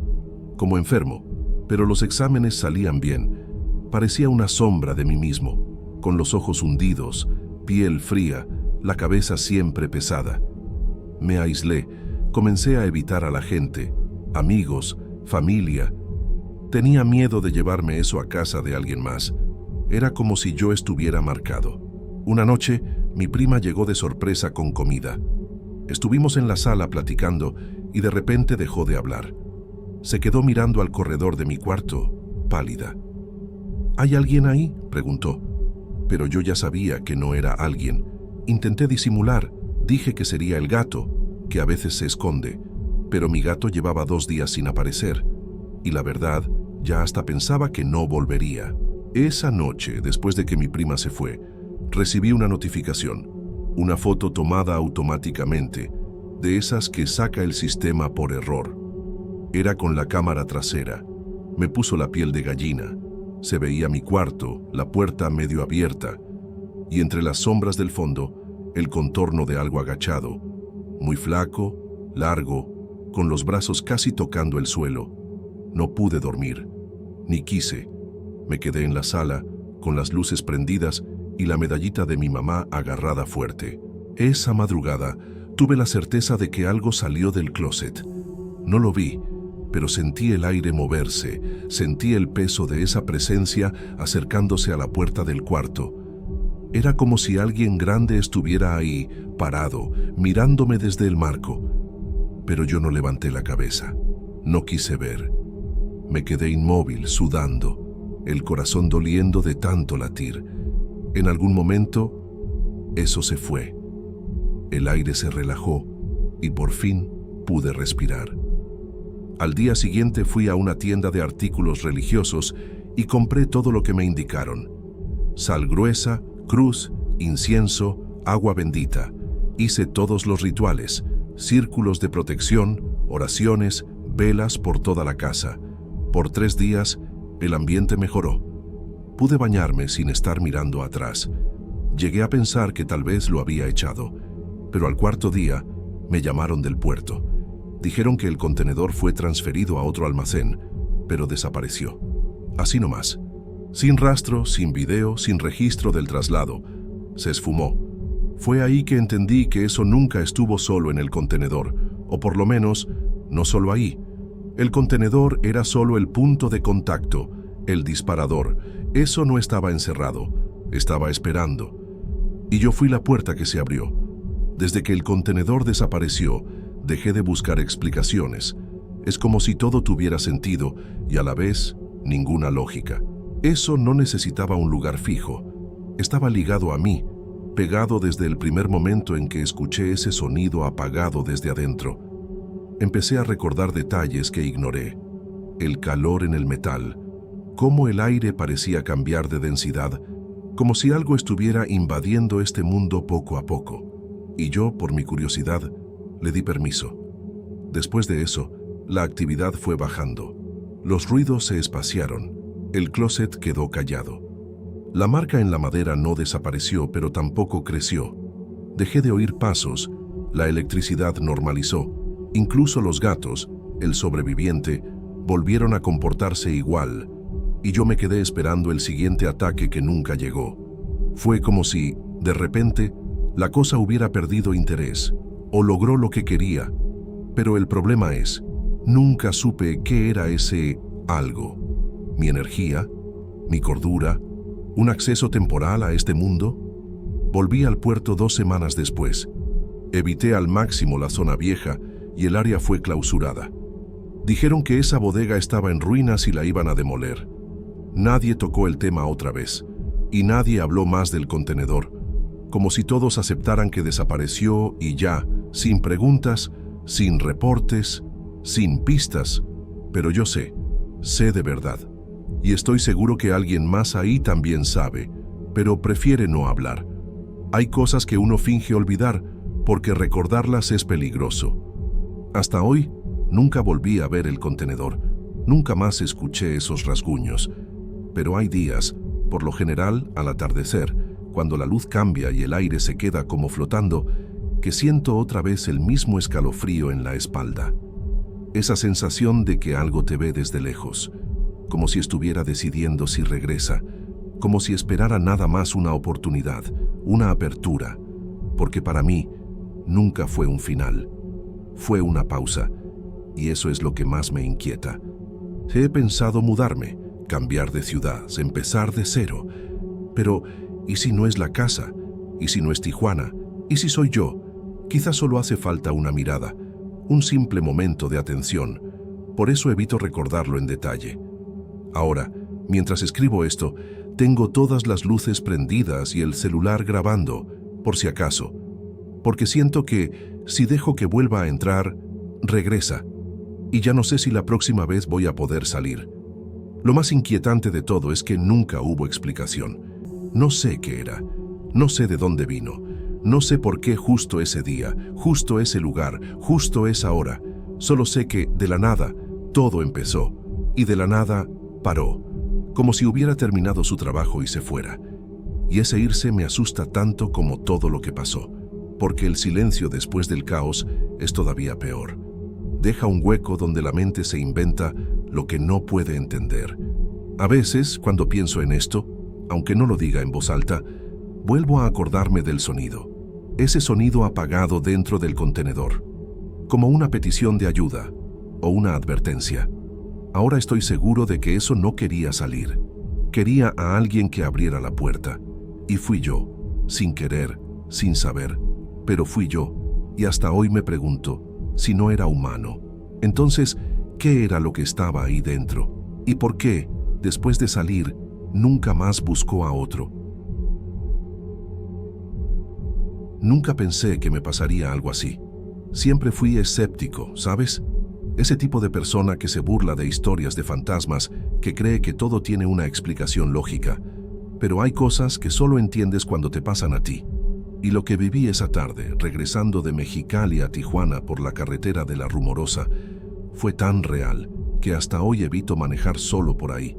como enfermo, pero los exámenes salían bien. Parecía una sombra de mí mismo, con los ojos hundidos, piel fría, la cabeza siempre pesada. Me aislé, comencé a evitar a la gente, amigos, familia. Tenía miedo de llevarme eso a casa de alguien más. Era como si yo estuviera marcado. Una noche, mi prima llegó de sorpresa con comida. Estuvimos en la sala platicando y de repente dejó de hablar. Se quedó mirando al corredor de mi cuarto, pálida. ¿Hay alguien ahí?, preguntó. Pero yo ya sabía que no era alguien. Intenté disimular. Dije que sería el gato, que a veces se esconde. Pero mi gato llevaba 2 días sin aparecer. Y la verdad, ya hasta pensaba que no volvería. Esa noche, después de que mi prima se fue, recibí una notificación. Una foto tomada automáticamente, de esas que saca el sistema por error. Era con la cámara trasera. Me puso la piel de gallina. Se veía mi cuarto, la puerta medio abierta, y entre las sombras del fondo, el contorno de algo agachado, muy flaco, largo, con los brazos casi tocando el suelo. No pude dormir, ni quise. Me quedé en la sala, con las luces prendidas y la medallita de mi mamá agarrada fuerte. Esa madrugada, tuve la certeza de que algo salió del closet. No lo vi, pero sentí el aire moverse, sentí el peso de esa presencia acercándose a la puerta del cuarto. Era como si alguien grande estuviera ahí, parado, mirándome desde el marco. Pero yo no levanté la cabeza, no quise ver. Me quedé inmóvil, sudando, el corazón doliendo de tanto latir. En algún momento, eso se fue. El aire se relajó y por fin pude respirar. Al día siguiente fui a una tienda de artículos religiosos y compré todo lo que me indicaron. Sal gruesa, cruz, incienso, agua bendita. Hice todos los rituales, círculos de protección, oraciones, velas por toda la casa. Por 3 días, el ambiente mejoró. Pude bañarme sin estar mirando atrás. Llegué a pensar que tal vez lo había echado, pero al 4.º día me llamaron del puerto. Dijeron que el contenedor fue transferido a otro almacén, pero desapareció. Así nomás. Sin rastro, sin video, sin registro del traslado. Se esfumó. Fue ahí que entendí que eso nunca estuvo solo en el contenedor, o por lo menos, no solo ahí. El contenedor era solo el punto de contacto, el disparador. Eso no estaba encerrado, estaba esperando. Y yo fui la puerta que se abrió. Desde que el contenedor desapareció, dejé de buscar explicaciones. Es como si todo tuviera sentido y a la vez ninguna lógica. Eso no necesitaba un lugar fijo. Estaba ligado a mí, pegado desde el primer momento en que escuché ese sonido apagado desde adentro. Empecé a recordar detalles que ignoré. El calor en el metal, cómo el aire parecía cambiar de densidad, como si algo estuviera invadiendo este mundo poco a poco. Y yo, por mi curiosidad, le di permiso. Después de eso, la actividad fue bajando. Los ruidos se espaciaron. El closet quedó callado. La marca en la madera no desapareció, pero tampoco creció. Dejé de oír pasos. La electricidad normalizó. Incluso los gatos, el sobreviviente, volvieron a comportarse igual. Y yo me quedé esperando el siguiente ataque que nunca llegó. Fue como si, de repente, la cosa hubiera perdido interés. O logró lo que quería, pero el problema es, nunca supe qué era ese algo. ¿Mi energía? ¿Mi cordura? ¿Un acceso temporal a este mundo? Volví al puerto 2 semanas después. Evité al máximo la zona vieja y el área fue clausurada. Dijeron que esa bodega estaba en ruinas y la iban a demoler. Nadie tocó el tema otra vez, y nadie habló más del contenedor, como si todos aceptaran que desapareció y ya, sin preguntas, sin reportes, sin pistas. Pero yo sé de verdad, y estoy seguro que alguien más ahí también sabe, pero prefiere no hablar. Hay cosas que uno finge olvidar, porque recordarlas es peligroso. Hasta hoy, nunca volví a ver el contenedor, nunca más escuché esos rasguños. Pero hay días, por lo general al atardecer, cuando la luz cambia y el aire se queda como flotando, que siento otra vez el mismo escalofrío en la espalda. Esa sensación de que algo te ve desde lejos, como si estuviera decidiendo si regresa, como si esperara nada más una oportunidad, una apertura, porque para mí nunca fue un final, fue una pausa, y eso es lo que más me inquieta. He pensado mudarme, cambiar de ciudad, empezar de cero, pero ¿y si no es la casa? ¿Y si no es Tijuana? ¿Y si soy yo? Quizás solo hace falta una mirada, un simple momento de atención. Por eso evito recordarlo en detalle. Ahora, mientras escribo esto, tengo todas las luces prendidas y el celular grabando, por si acaso, porque siento que, si dejo que vuelva a entrar, regresa, y ya no sé si la próxima vez voy a poder salir. Lo más inquietante de todo es que nunca hubo explicación. No sé qué era, no sé de dónde vino, no sé por qué justo ese día, justo ese lugar, justo esa hora. Solo sé que, de la nada, todo empezó, y de la nada, paró, como si hubiera terminado su trabajo y se fuera. Y ese irse me asusta tanto como todo lo que pasó, porque el silencio después del caos es todavía peor. Deja un hueco donde la mente se inventa lo que no puede entender. A veces, cuando pienso en esto, aunque no lo diga en voz alta, vuelvo a acordarme del sonido. Ese sonido apagado dentro del contenedor, como una petición de ayuda o una advertencia. Ahora estoy seguro de que eso no quería salir. Quería a alguien que abriera la puerta. Y fui yo, sin querer, sin saber, pero fui yo. Y hasta hoy me pregunto, si no era humano, entonces, ¿qué era lo que estaba ahí dentro? ¿Y por qué, después de salir, nunca más buscó a otro? Nunca pensé que me pasaría algo así. Siempre fui escéptico, ¿sabes? Ese tipo de persona que se burla de historias de fantasmas, que cree que todo tiene una explicación lógica. Pero hay cosas que solo entiendes cuando te pasan a ti. Y lo que viví esa tarde, regresando de Mexicali a Tijuana por la carretera de La Rumorosa, fue tan real que hasta hoy evito manejar solo por ahí.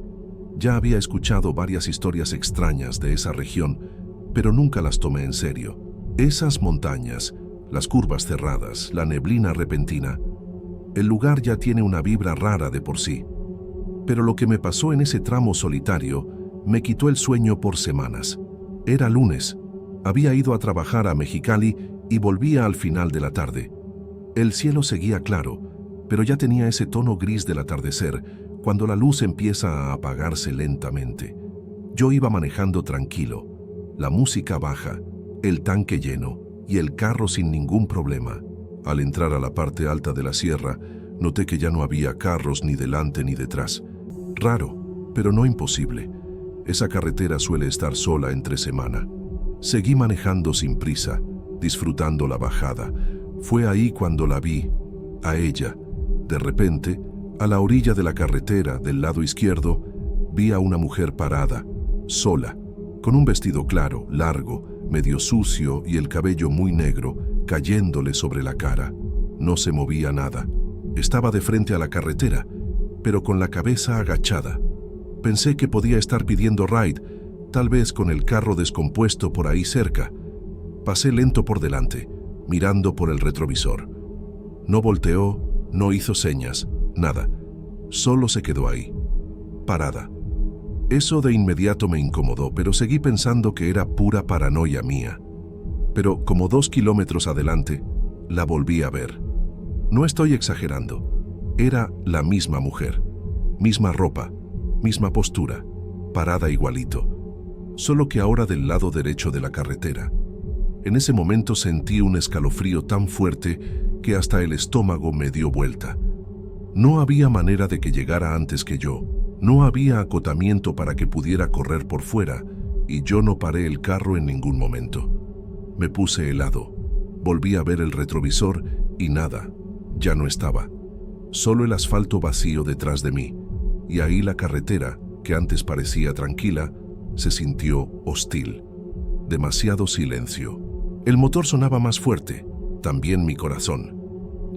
Ya había escuchado varias historias extrañas de esa región, pero nunca las tomé en serio. Esas montañas, las curvas cerradas, la neblina repentina, el lugar ya tiene una vibra rara de por sí. Pero lo que me pasó en ese tramo solitario me quitó el sueño por semanas. Era lunes. Había ido a trabajar a Mexicali y volvía al final de la tarde. El cielo seguía claro, pero ya tenía ese tono gris del atardecer, cuando la luz empieza a apagarse lentamente. Yo iba manejando tranquilo, la música baja, el tanque lleno y el carro sin ningún problema. Al entrar a la parte alta de la sierra, noté que ya no había carros ni delante ni detrás. Raro, pero no imposible. Esa carretera suele estar sola entre semana. Seguí manejando sin prisa, disfrutando la bajada. Fue ahí cuando la vi, a ella. De repente, a la orilla de la carretera, del lado izquierdo, vi a una mujer parada, sola, con un vestido claro, largo, medio sucio y el cabello muy negro, cayéndole sobre la cara. No se movía nada. Estaba de frente a la carretera, pero con la cabeza agachada. Pensé que podía estar pidiendo ride, tal vez con el carro descompuesto por ahí cerca. Pasé lento por delante, mirando por el retrovisor. No volteó, no hizo señas, nada. Solo se quedó ahí, parada. Eso de inmediato me incomodó, pero seguí pensando que era pura paranoia mía. Pero como 2 kilómetros adelante, la volví a ver. No estoy exagerando. Era la misma mujer, misma ropa, misma postura, parada igualito, solo que ahora del lado derecho de la carretera. En ese momento sentí un escalofrío tan fuerte que hasta el estómago me dio vuelta. No había manera de que llegara antes que yo. No había acotamiento para que pudiera correr por fuera, y yo no paré el carro en ningún momento. Me puse helado. Volví a ver el retrovisor y nada, ya no estaba. Solo el asfalto vacío detrás de mí, y ahí la carretera, que antes parecía tranquila, se sintió hostil. Demasiado silencio. El motor sonaba más fuerte, también mi corazón.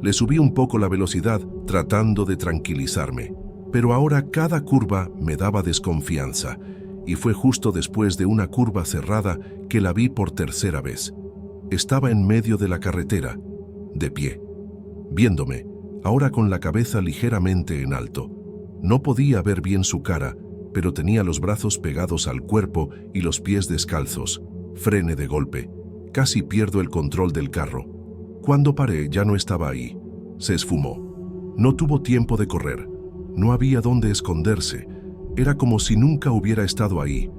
Le subí un poco la velocidad tratando de tranquilizarme, pero ahora cada curva me daba desconfianza, y fue justo después de una curva cerrada que la vi por tercera vez. Estaba en medio de la carretera, de pie, viéndome, ahora con la cabeza ligeramente en alto. No podía ver bien su cara, pero tenía los brazos pegados al cuerpo y los pies descalzos. Frené de golpe. Casi pierdo el control del carro. Cuando paré ya no estaba ahí. Se esfumó. No tuvo tiempo de correr. No había dónde esconderse. Era como si nunca hubiera estado ahí.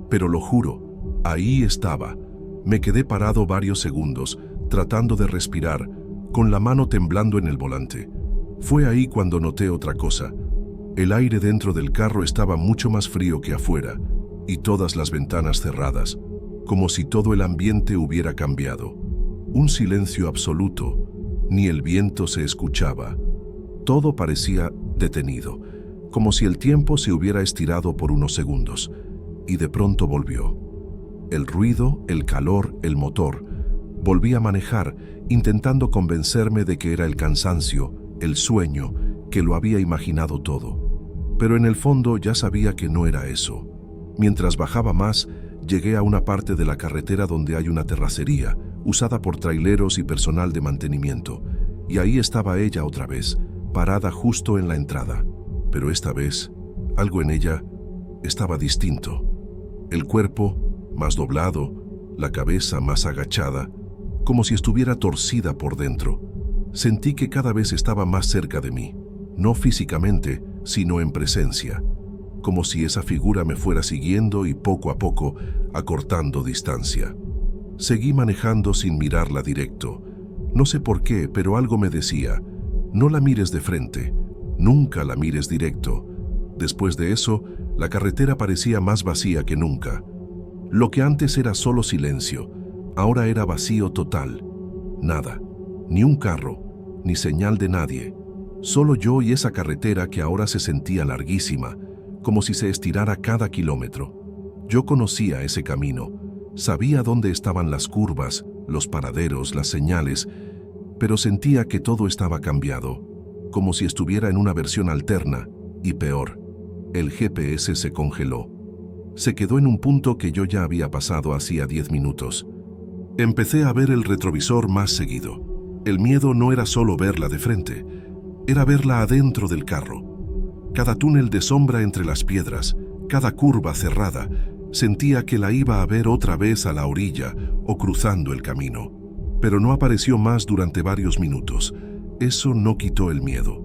Pero lo juro, ahí estaba. Me quedé parado varios segundos, tratando de respirar, con la mano temblando en el volante. Fue ahí cuando noté otra cosa. El aire dentro del carro estaba mucho más frío que afuera, y todas las ventanas cerradas, como si todo el ambiente hubiera cambiado. Un silencio absoluto, ni el viento se escuchaba. Todo parecía detenido, como si el tiempo se hubiera estirado por unos segundos, y de pronto volvió. El ruido, el calor, el motor. Volví a manejar, intentando convencerme de que era el cansancio, el sueño, que lo había imaginado todo. Pero en el fondo ya sabía que no era eso. Mientras bajaba más, llegué a una parte de la carretera donde hay una terracería, usada por traileros y personal de mantenimiento, y ahí estaba ella otra vez, parada justo en la entrada. Pero esta vez, algo en ella estaba distinto. El cuerpo más doblado, la cabeza más agachada, como si estuviera torcida por dentro. Sentí que cada vez estaba más cerca de mí, no físicamente, sino en presencia, como si esa figura me fuera siguiendo y poco a poco acortando distancia. Seguí manejando sin mirarla directo. No sé por qué, pero algo me decía, no la mires de frente, nunca la mires directo. Después de eso, la carretera parecía más vacía que nunca. Lo que antes era solo silencio, ahora era vacío total. Nada, ni un carro, ni señal de nadie. Solo yo y esa carretera que ahora se sentía larguísima, como si se estirara cada kilómetro. Yo conocía ese camino, sabía dónde estaban las curvas, los paraderos, las señales, pero sentía que todo estaba cambiado, como si estuviera en una versión alterna, y peor, el GPS se congeló. Se quedó en un punto que yo ya había pasado hacía 10 minutos. Empecé a ver el retrovisor más seguido. El miedo no era solo verla de frente, era verla adentro del carro. Cada túnel de sombra entre las piedras, cada curva cerrada, sentía que la iba a ver otra vez a la orilla o cruzando el camino. Pero no apareció más durante varios minutos. Eso no quitó el miedo,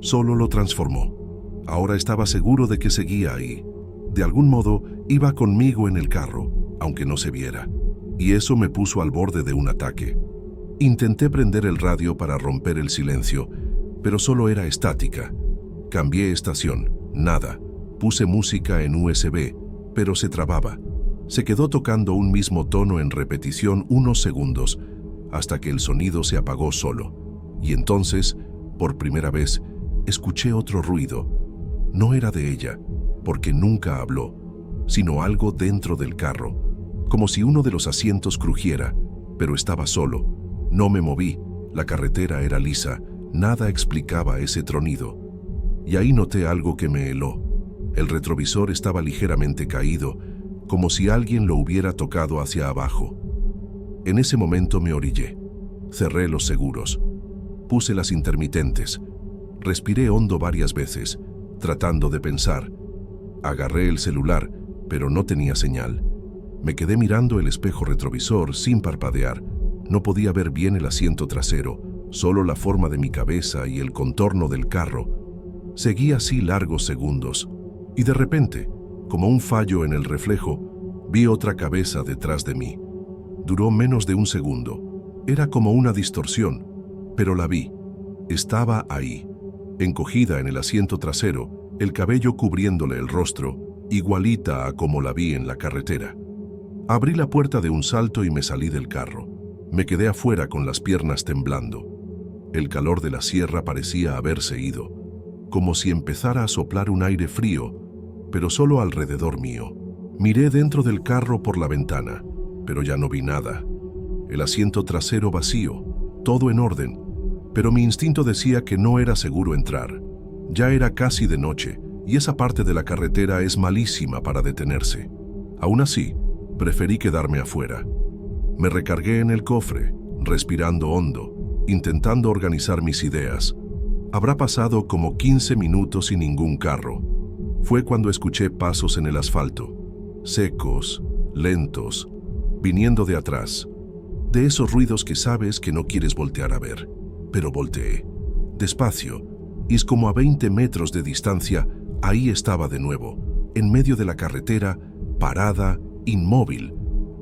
solo lo transformó. Ahora estaba seguro de que seguía ahí. De algún modo, iba conmigo en el carro, aunque no se viera. Y eso me puso al borde de un ataque. Intenté prender el radio para romper el silencio, pero solo era estática. Cambié estación, nada. Puse música en USB, pero se trababa. Se quedó tocando un mismo tono en repetición unos segundos, hasta que el sonido se apagó solo. Y entonces, por primera vez, escuché otro ruido. No era de ella, porque nunca habló, sino algo dentro del carro, como si uno de los asientos crujiera, pero estaba solo. No me moví, la carretera era lisa, nada explicaba ese tronido. Y ahí noté algo que me heló. El retrovisor estaba ligeramente caído, como si alguien lo hubiera tocado hacia abajo. En ese momento me orillé. Cerré los seguros. Puse las intermitentes. Respiré hondo varias veces, tratando de pensar. Agarré el celular, pero no tenía señal. Me quedé mirando el espejo retrovisor sin parpadear. No podía ver bien el asiento trasero, solo la forma de mi cabeza y el contorno del carro. Seguí así largos segundos, y de repente, como un fallo en el reflejo, vi otra cabeza detrás de mí. Duró menos de un segundo. Era como una distorsión, pero la vi. Estaba ahí. encogida en el asiento trasero, el cabello cubriéndole el rostro, igualita a como la vi en la carretera. Abrí la puerta de un salto y me salí del carro. Me quedé afuera con las piernas temblando. El calor de la sierra parecía haberse ido, como si empezara a soplar un aire frío, pero solo alrededor mío. Miré dentro del carro por la ventana, pero ya no vi nada. El asiento trasero vacío, todo en orden, pero mi instinto decía que no era seguro entrar. Ya era casi de noche, y esa parte de la carretera es malísima para detenerse. Aún así, preferí quedarme afuera. Me recargué en el cofre, respirando hondo, intentando organizar mis ideas. Habrá pasado como 15 minutos sin ningún carro. Fue cuando escuché pasos en el asfalto, secos, lentos, viniendo de atrás. De esos ruidos que sabes que no quieres voltear a ver. Pero volteé, despacio, y es como a 20 metros de distancia, ahí estaba de nuevo, en medio de la carretera, parada, inmóvil.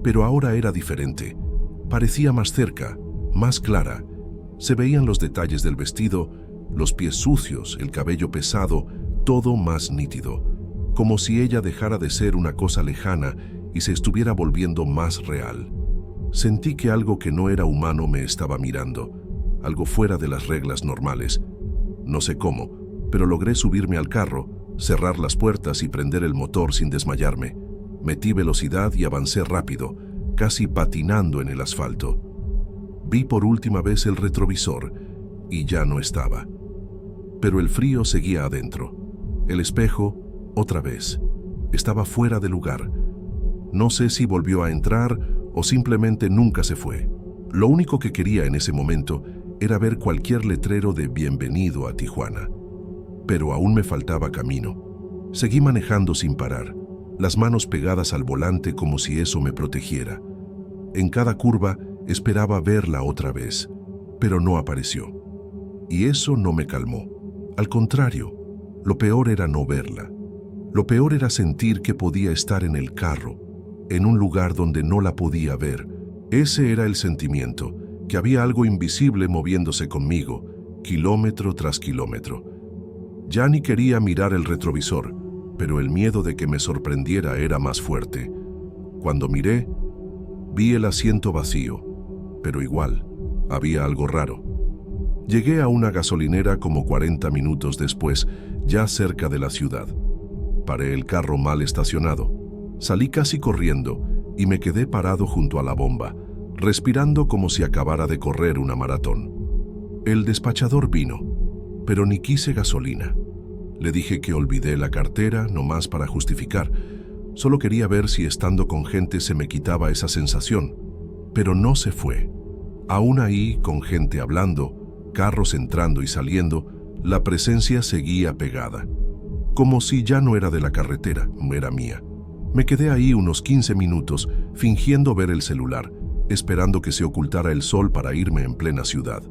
Pero ahora era diferente. Parecía más cerca, más clara. Se veían los detalles del vestido, los pies sucios, el cabello pesado, todo más nítido, como si ella dejara de ser una cosa lejana y se estuviera volviendo más real. Sentí que algo que no era humano me estaba mirando, algo fuera de las reglas normales. No sé cómo, pero logré subirme al carro, cerrar las puertas y prender el motor sin desmayarme. Metí velocidad y avancé rápido, casi patinando en el asfalto. Vi por última vez el retrovisor y ya no estaba. Pero el frío seguía adentro. El espejo, otra vez, estaba fuera de lugar. No sé si volvió a entrar o simplemente nunca se fue. Lo único que quería en ese momento era ver cualquier letrero de bienvenido a Tijuana. Pero aún me faltaba camino. Seguí manejando sin parar, las manos pegadas al volante como si eso me protegiera. En cada curva esperaba verla otra vez, pero no apareció. Y eso no me calmó. Al contrario, lo peor era no verla. Lo peor era sentir que podía estar en el carro, en un lugar donde no la podía ver. Ese era el sentimiento, que había algo invisible moviéndose conmigo, kilómetro tras kilómetro. Ya ni quería mirar el retrovisor, pero el miedo de que me sorprendiera era más fuerte. Cuando miré, vi el asiento vacío, pero igual, había algo raro. Llegué a una gasolinera como 40 minutos después, ya cerca de la ciudad. Paré el carro mal estacionado. Salí casi corriendo y me quedé parado junto a la bomba, respirando como si acabara de correr una maratón. El despachador vino, pero ni quise gasolina. Le dije que olvidé la cartera, nomás para justificar. Solo quería ver si estando con gente se me quitaba esa sensación. Pero no se fue. Aún ahí, con gente hablando, carros entrando y saliendo, la presencia seguía pegada. Como si ya no era de la carretera, era mía. Me quedé ahí unos 15 minutos, fingiendo ver el celular, esperando que se ocultara el sol para irme en plena ciudad.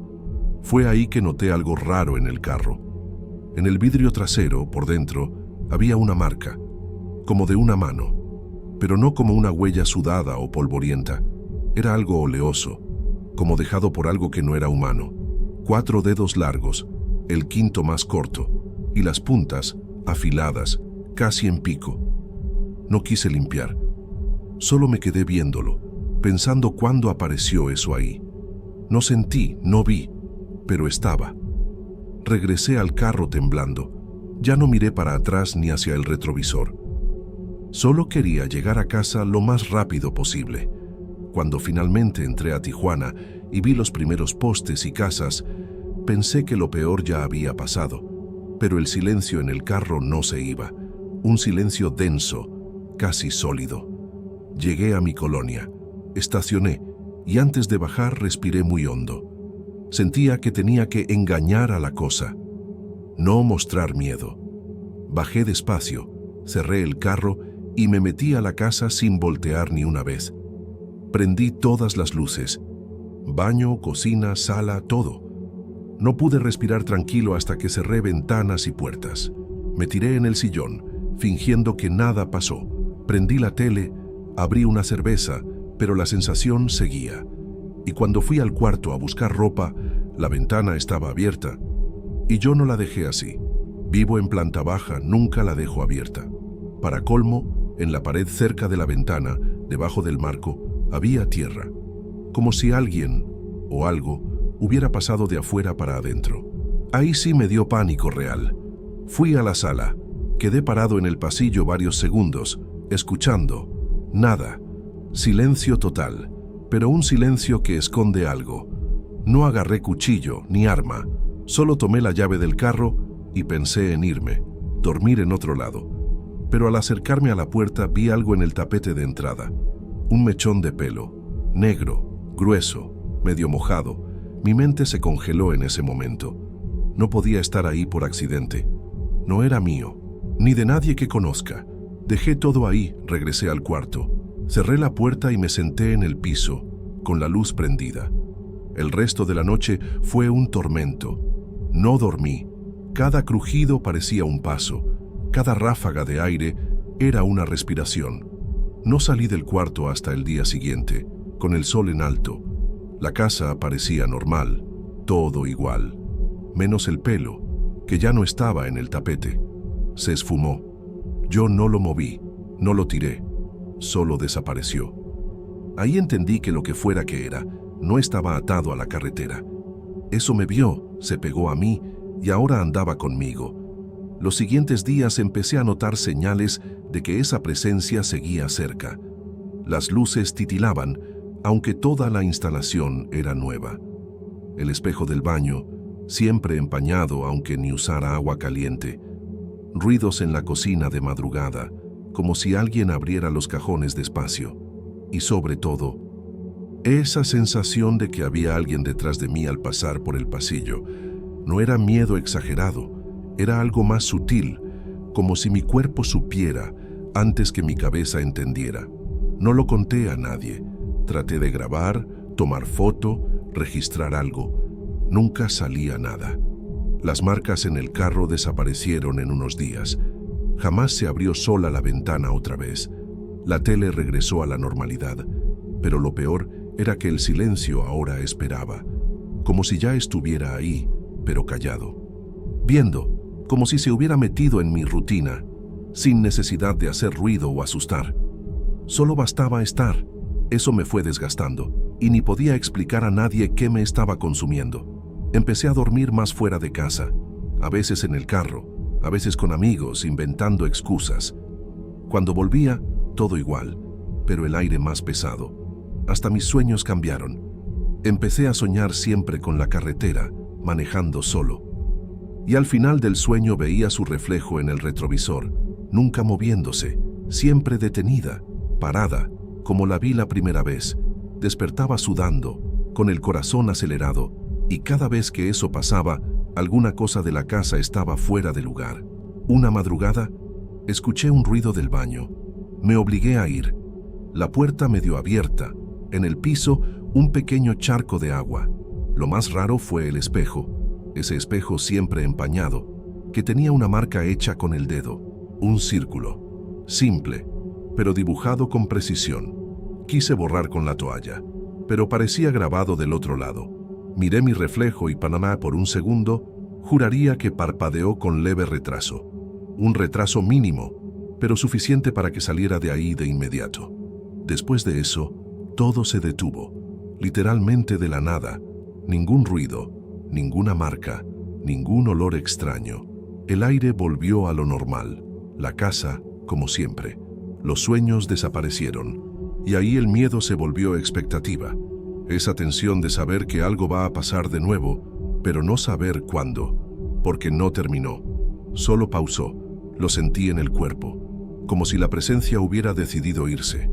Fue ahí que noté algo raro en el carro. En el vidrio trasero, por dentro, había una marca, como de una mano, pero no como una huella sudada o polvorienta. Era algo oleoso, como dejado por algo que no era humano. 4 dedos largos, el quinto más corto, y las puntas afiladas, casi en pico. No quise limpiar, solo me quedé viéndolo, pensando cuándo apareció eso ahí. No sentí, no vi, pero estaba. Regresé al carro temblando. Ya no miré para atrás ni hacia el retrovisor. Solo quería llegar a casa lo más rápido posible. Cuando finalmente entré a Tijuana y vi los primeros postes y casas, pensé que lo peor ya había pasado. Pero el silencio en el carro no se iba. Un silencio denso, casi sólido. Llegué a mi colonia, estacioné y antes de bajar respiré muy hondo. Sentía que tenía que engañar a la cosa, no mostrar miedo. Bajé despacio, cerré el carro y me metí a la casa sin voltear ni una vez. Prendí todas las luces, baño, cocina, sala, todo. No pude respirar tranquilo hasta que cerré ventanas y puertas. Me tiré en el sillón, fingiendo que nada pasó. Prendí la tele, abrí una cerveza, pero la sensación seguía. Y cuando fui al cuarto a buscar ropa, la ventana estaba abierta. Y yo no la dejé así. Vivo en planta baja, nunca la dejo abierta. Para colmo, en la pared cerca de la ventana, debajo del marco, había tierra, como si alguien o algo hubiera pasado de afuera para adentro. Ahí sí me dio pánico real. Fui a la sala, quedé parado en el pasillo varios segundos, escuchando. Nada. Silencio total, pero un silencio que esconde algo. No agarré cuchillo ni arma, solo tomé la llave del carro y pensé en irme, dormir en otro lado. Pero al acercarme a la puerta vi algo en el tapete de entrada. Un mechón de pelo, negro, grueso, medio mojado. Mi mente se congeló en ese momento. No podía estar ahí por accidente. No era mío, ni de nadie que conozca. Dejé todo ahí, regresé al cuarto. Cerré la puerta y me senté en el piso, con la luz prendida. El resto de la noche fue un tormento. No dormí. Cada crujido parecía un paso. Cada ráfaga de aire era una respiración. No salí del cuarto hasta el día siguiente, con el sol en alto. La casa parecía normal, todo igual, menos el pelo, que ya no estaba en el tapete. Se esfumó. Yo no lo moví, no lo tiré, solo desapareció. Ahí entendí que lo que fuera que era, no estaba atado a la carretera. Eso me vio, se pegó a mí y ahora andaba conmigo. Los siguientes días empecé a notar señales de que esa presencia seguía cerca. Las luces titilaban, aunque toda la instalación era nueva. El espejo del baño, siempre empañado aunque ni usara agua caliente. Ruidos en la cocina de madrugada, como si alguien abriera los cajones despacio. Y sobre todo, esa sensación de que había alguien detrás de mí al pasar por el pasillo. No era miedo exagerado, era algo más sutil, como si mi cuerpo supiera antes que mi cabeza entendiera. No lo conté a nadie. Traté de grabar, tomar foto, registrar algo. Nunca salía nada. Las marcas en el carro desaparecieron en unos días. Jamás se abrió sola la ventana otra vez. La tele regresó a la normalidad, pero lo peor era que el silencio ahora esperaba, como si ya estuviera ahí, pero callado. Viendo, como si se hubiera metido en mi rutina, sin necesidad de hacer ruido o asustar. Solo bastaba estar. Eso me fue desgastando, y ni podía explicar a nadie qué me estaba consumiendo. Empecé a dormir más fuera de casa, a veces en el carro, a veces con amigos, inventando excusas. Cuando volvía, todo igual, pero el aire más pesado. Hasta mis sueños cambiaron. Empecé a soñar siempre con la carretera, manejando solo. Y al final del sueño veía su reflejo en el retrovisor, nunca moviéndose, siempre detenida, parada, como la vi la primera vez. Despertaba sudando, con el corazón acelerado, y cada vez que eso pasaba, alguna cosa de la casa estaba fuera de lugar. Una madrugada, escuché un ruido del baño. Me obligué a ir. La puerta medio abierta, en el piso, un pequeño charco de agua. Lo más raro fue el espejo, ese espejo siempre empañado, que tenía una marca hecha con el dedo, un círculo, simple, pero dibujado con precisión. Quise borrar con la toalla, pero parecía grabado del otro lado. Miré mi reflejo y Panamá por un segundo, juraría que parpadeó con leve retraso. Un retraso mínimo, pero suficiente para que saliera de ahí de inmediato. Después de eso, todo se detuvo, literalmente de la nada. Ningún ruido, ninguna marca, ningún olor extraño. El aire volvió a lo normal, la casa, como siempre. Los sueños desaparecieron, y ahí el miedo se volvió expectativa. Esa tensión de saber que algo va a pasar de nuevo, pero no saber cuándo, porque no terminó. Solo pausó, lo sentí en el cuerpo, como si la presencia hubiera decidido irse.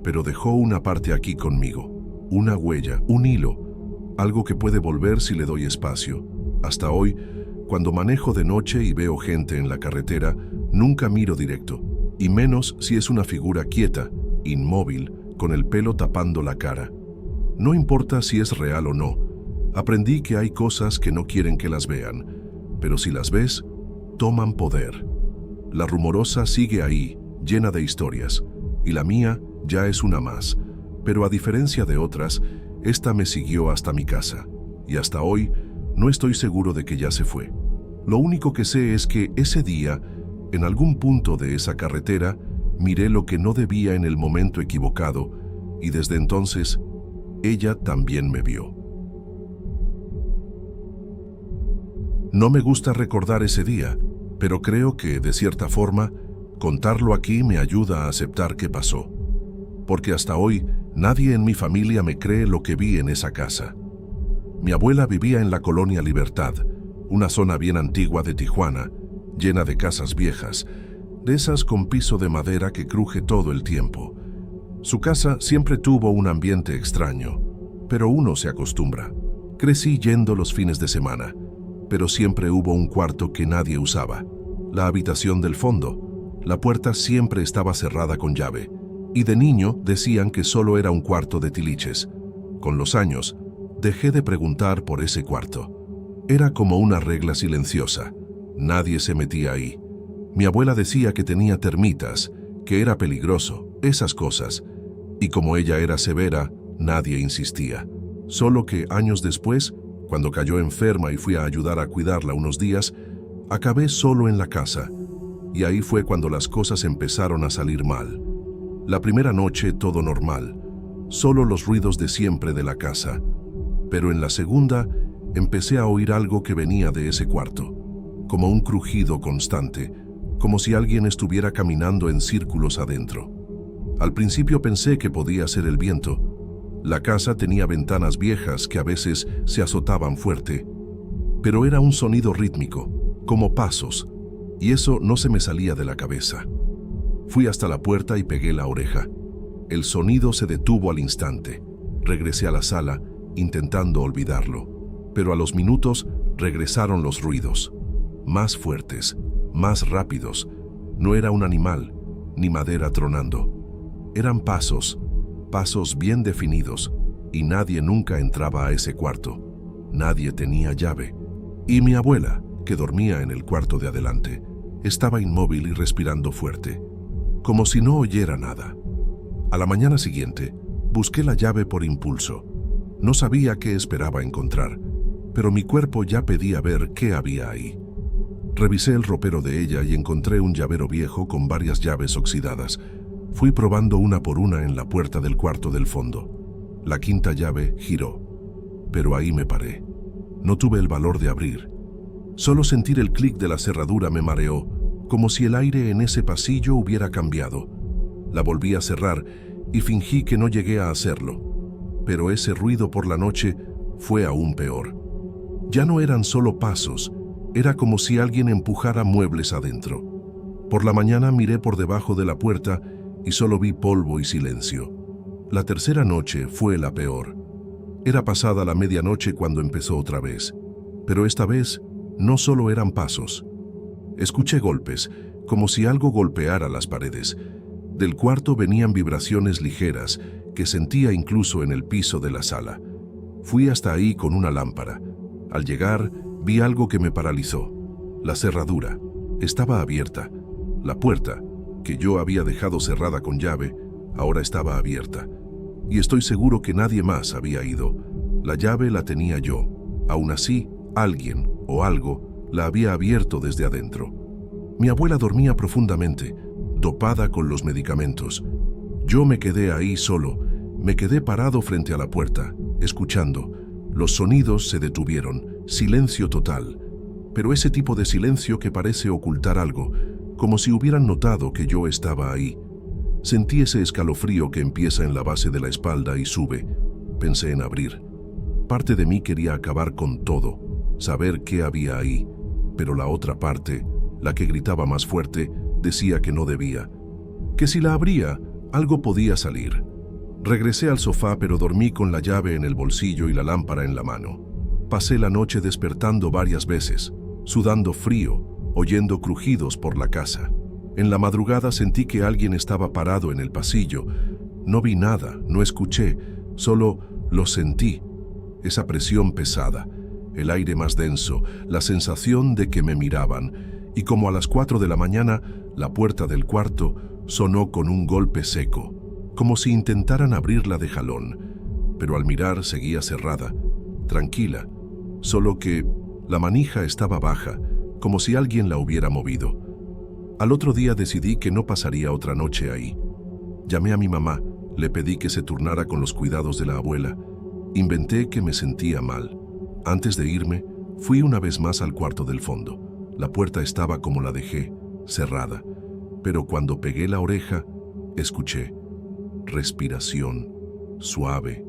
Pero dejó una parte aquí conmigo, una huella, un hilo, algo que puede volver si le doy espacio. Hasta hoy, cuando manejo de noche y veo gente en la carretera, nunca miro directo, y menos si es una figura quieta, inmóvil, con el pelo tapando la cara. No importa si es real o no, aprendí que hay cosas que no quieren que las vean, pero si las ves, toman poder. La rumorosa sigue ahí, llena de historias, y la mía ya es una más, pero a diferencia de otras, esta me siguió hasta mi casa, y hasta hoy no estoy seguro de que ya se fue. Lo único que sé es que ese día, en algún punto de esa carretera, miré lo que no debía en el momento equivocado y desde entonces, ella también me vio. No me gusta recordar ese día, pero creo que, de cierta forma, contarlo aquí me ayuda a aceptar qué pasó. Porque hasta hoy, nadie en mi familia me cree lo que vi en esa casa. Mi abuela vivía en la Colonia Libertad, una zona bien antigua de Tijuana, llena de casas viejas, de esas con piso de madera que cruje todo el tiempo. Su casa siempre tuvo un ambiente extraño, pero uno se acostumbra. Crecí yendo los fines de semana, pero siempre hubo un cuarto que nadie usaba, la habitación del fondo. La puerta siempre estaba cerrada con llave, y de niño decían que solo era un cuarto de tiliches. Con los años, dejé de preguntar por ese cuarto. Era como una regla silenciosa. Nadie se metía ahí. Mi abuela decía que tenía termitas, que era peligroso, esas cosas. Y como ella era severa, nadie insistía. Solo que años después, cuando cayó enferma y fui a ayudar a cuidarla unos días, acabé solo en la casa. Y ahí fue cuando las cosas empezaron a salir mal. La primera noche todo normal, solo los ruidos de siempre de la casa. Pero en la segunda empecé a oír algo que venía de ese cuarto, como un crujido constante, como si alguien estuviera caminando en círculos adentro. Al principio pensé que podía ser el viento. La casa tenía ventanas viejas que a veces se azotaban fuerte, pero era un sonido rítmico, como pasos, y eso no se me salía de la cabeza. Fui hasta la puerta y pegué la oreja. El sonido se detuvo al instante. Regresé a la sala, intentando olvidarlo, pero a los minutos regresaron los ruidos, más fuertes, más rápidos. No era un animal, ni madera tronando. Eran pasos, pasos bien definidos, y nadie nunca entraba a ese cuarto. Nadie tenía llave. Y mi abuela, que dormía en el cuarto de adelante, estaba inmóvil y respirando fuerte, como si no oyera nada. A la mañana siguiente, busqué la llave por impulso. No sabía qué esperaba encontrar, pero mi cuerpo ya pedía ver qué había ahí. Revisé el ropero de ella y encontré un llavero viejo con varias llaves oxidadas. Fui probando una por una en la puerta del cuarto del fondo. La quinta llave giró, pero ahí me paré. No tuve el valor de abrir. Solo sentir el clic de la cerradura me mareó, como si el aire en ese pasillo hubiera cambiado. La volví a cerrar y fingí que no llegué a hacerlo. Pero ese ruido por la noche fue aún peor. Ya no eran solo pasos, era como si alguien empujara muebles adentro. Por la mañana miré por debajo de la puerta y solo vi polvo y silencio. La tercera noche fue la peor. Era pasada la medianoche cuando empezó otra vez, pero esta vez no solo eran pasos. Escuché golpes, como si algo golpeara las paredes. Del cuarto venían vibraciones ligeras que sentía incluso en el piso de la sala. Fui hasta ahí con una lámpara. Al llegar, vi algo que me paralizó. La cerradura estaba abierta. La puerta, que yo había dejado cerrada con llave, ahora estaba abierta. Y estoy seguro que nadie más había ido. La llave la tenía yo. Aún así, alguien o algo la había abierto desde adentro. Mi abuela dormía profundamente, dopada con los medicamentos. Yo me quedé ahí solo, me quedé parado frente a la puerta, escuchando. Los sonidos se detuvieron, silencio total. Pero ese tipo de silencio que parece ocultar algo, como si hubieran notado que yo estaba ahí. Sentí ese escalofrío que empieza en la base de la espalda y sube. Pensé en abrir. Parte de mí quería acabar con todo, saber qué había ahí, pero la otra parte, la que gritaba más fuerte, decía que no debía, que si la abría, algo podía salir. Regresé al sofá, pero dormí con la llave en el bolsillo y la lámpara en la mano. Pasé la noche despertando varias veces, sudando frío, oyendo crujidos por la casa. En la madrugada sentí que alguien estaba parado en el pasillo. No vi nada, no escuché, solo lo sentí. Esa presión pesada, el aire más denso, la sensación de que me miraban, y como a las 4 de la mañana, la puerta del cuarto sonó con un golpe seco, como si intentaran abrirla de jalón, pero al mirar seguía cerrada, tranquila, solo que la manija estaba baja, como si alguien la hubiera movido. Al otro día decidí que no pasaría otra noche ahí. Llamé a mi mamá, le pedí que se turnara con los cuidados de la abuela. Inventé que me sentía mal. Antes de irme, fui una vez más al cuarto del fondo. La puerta estaba como la dejé, cerrada. Pero cuando pegué la oreja, escuché respiración, suave,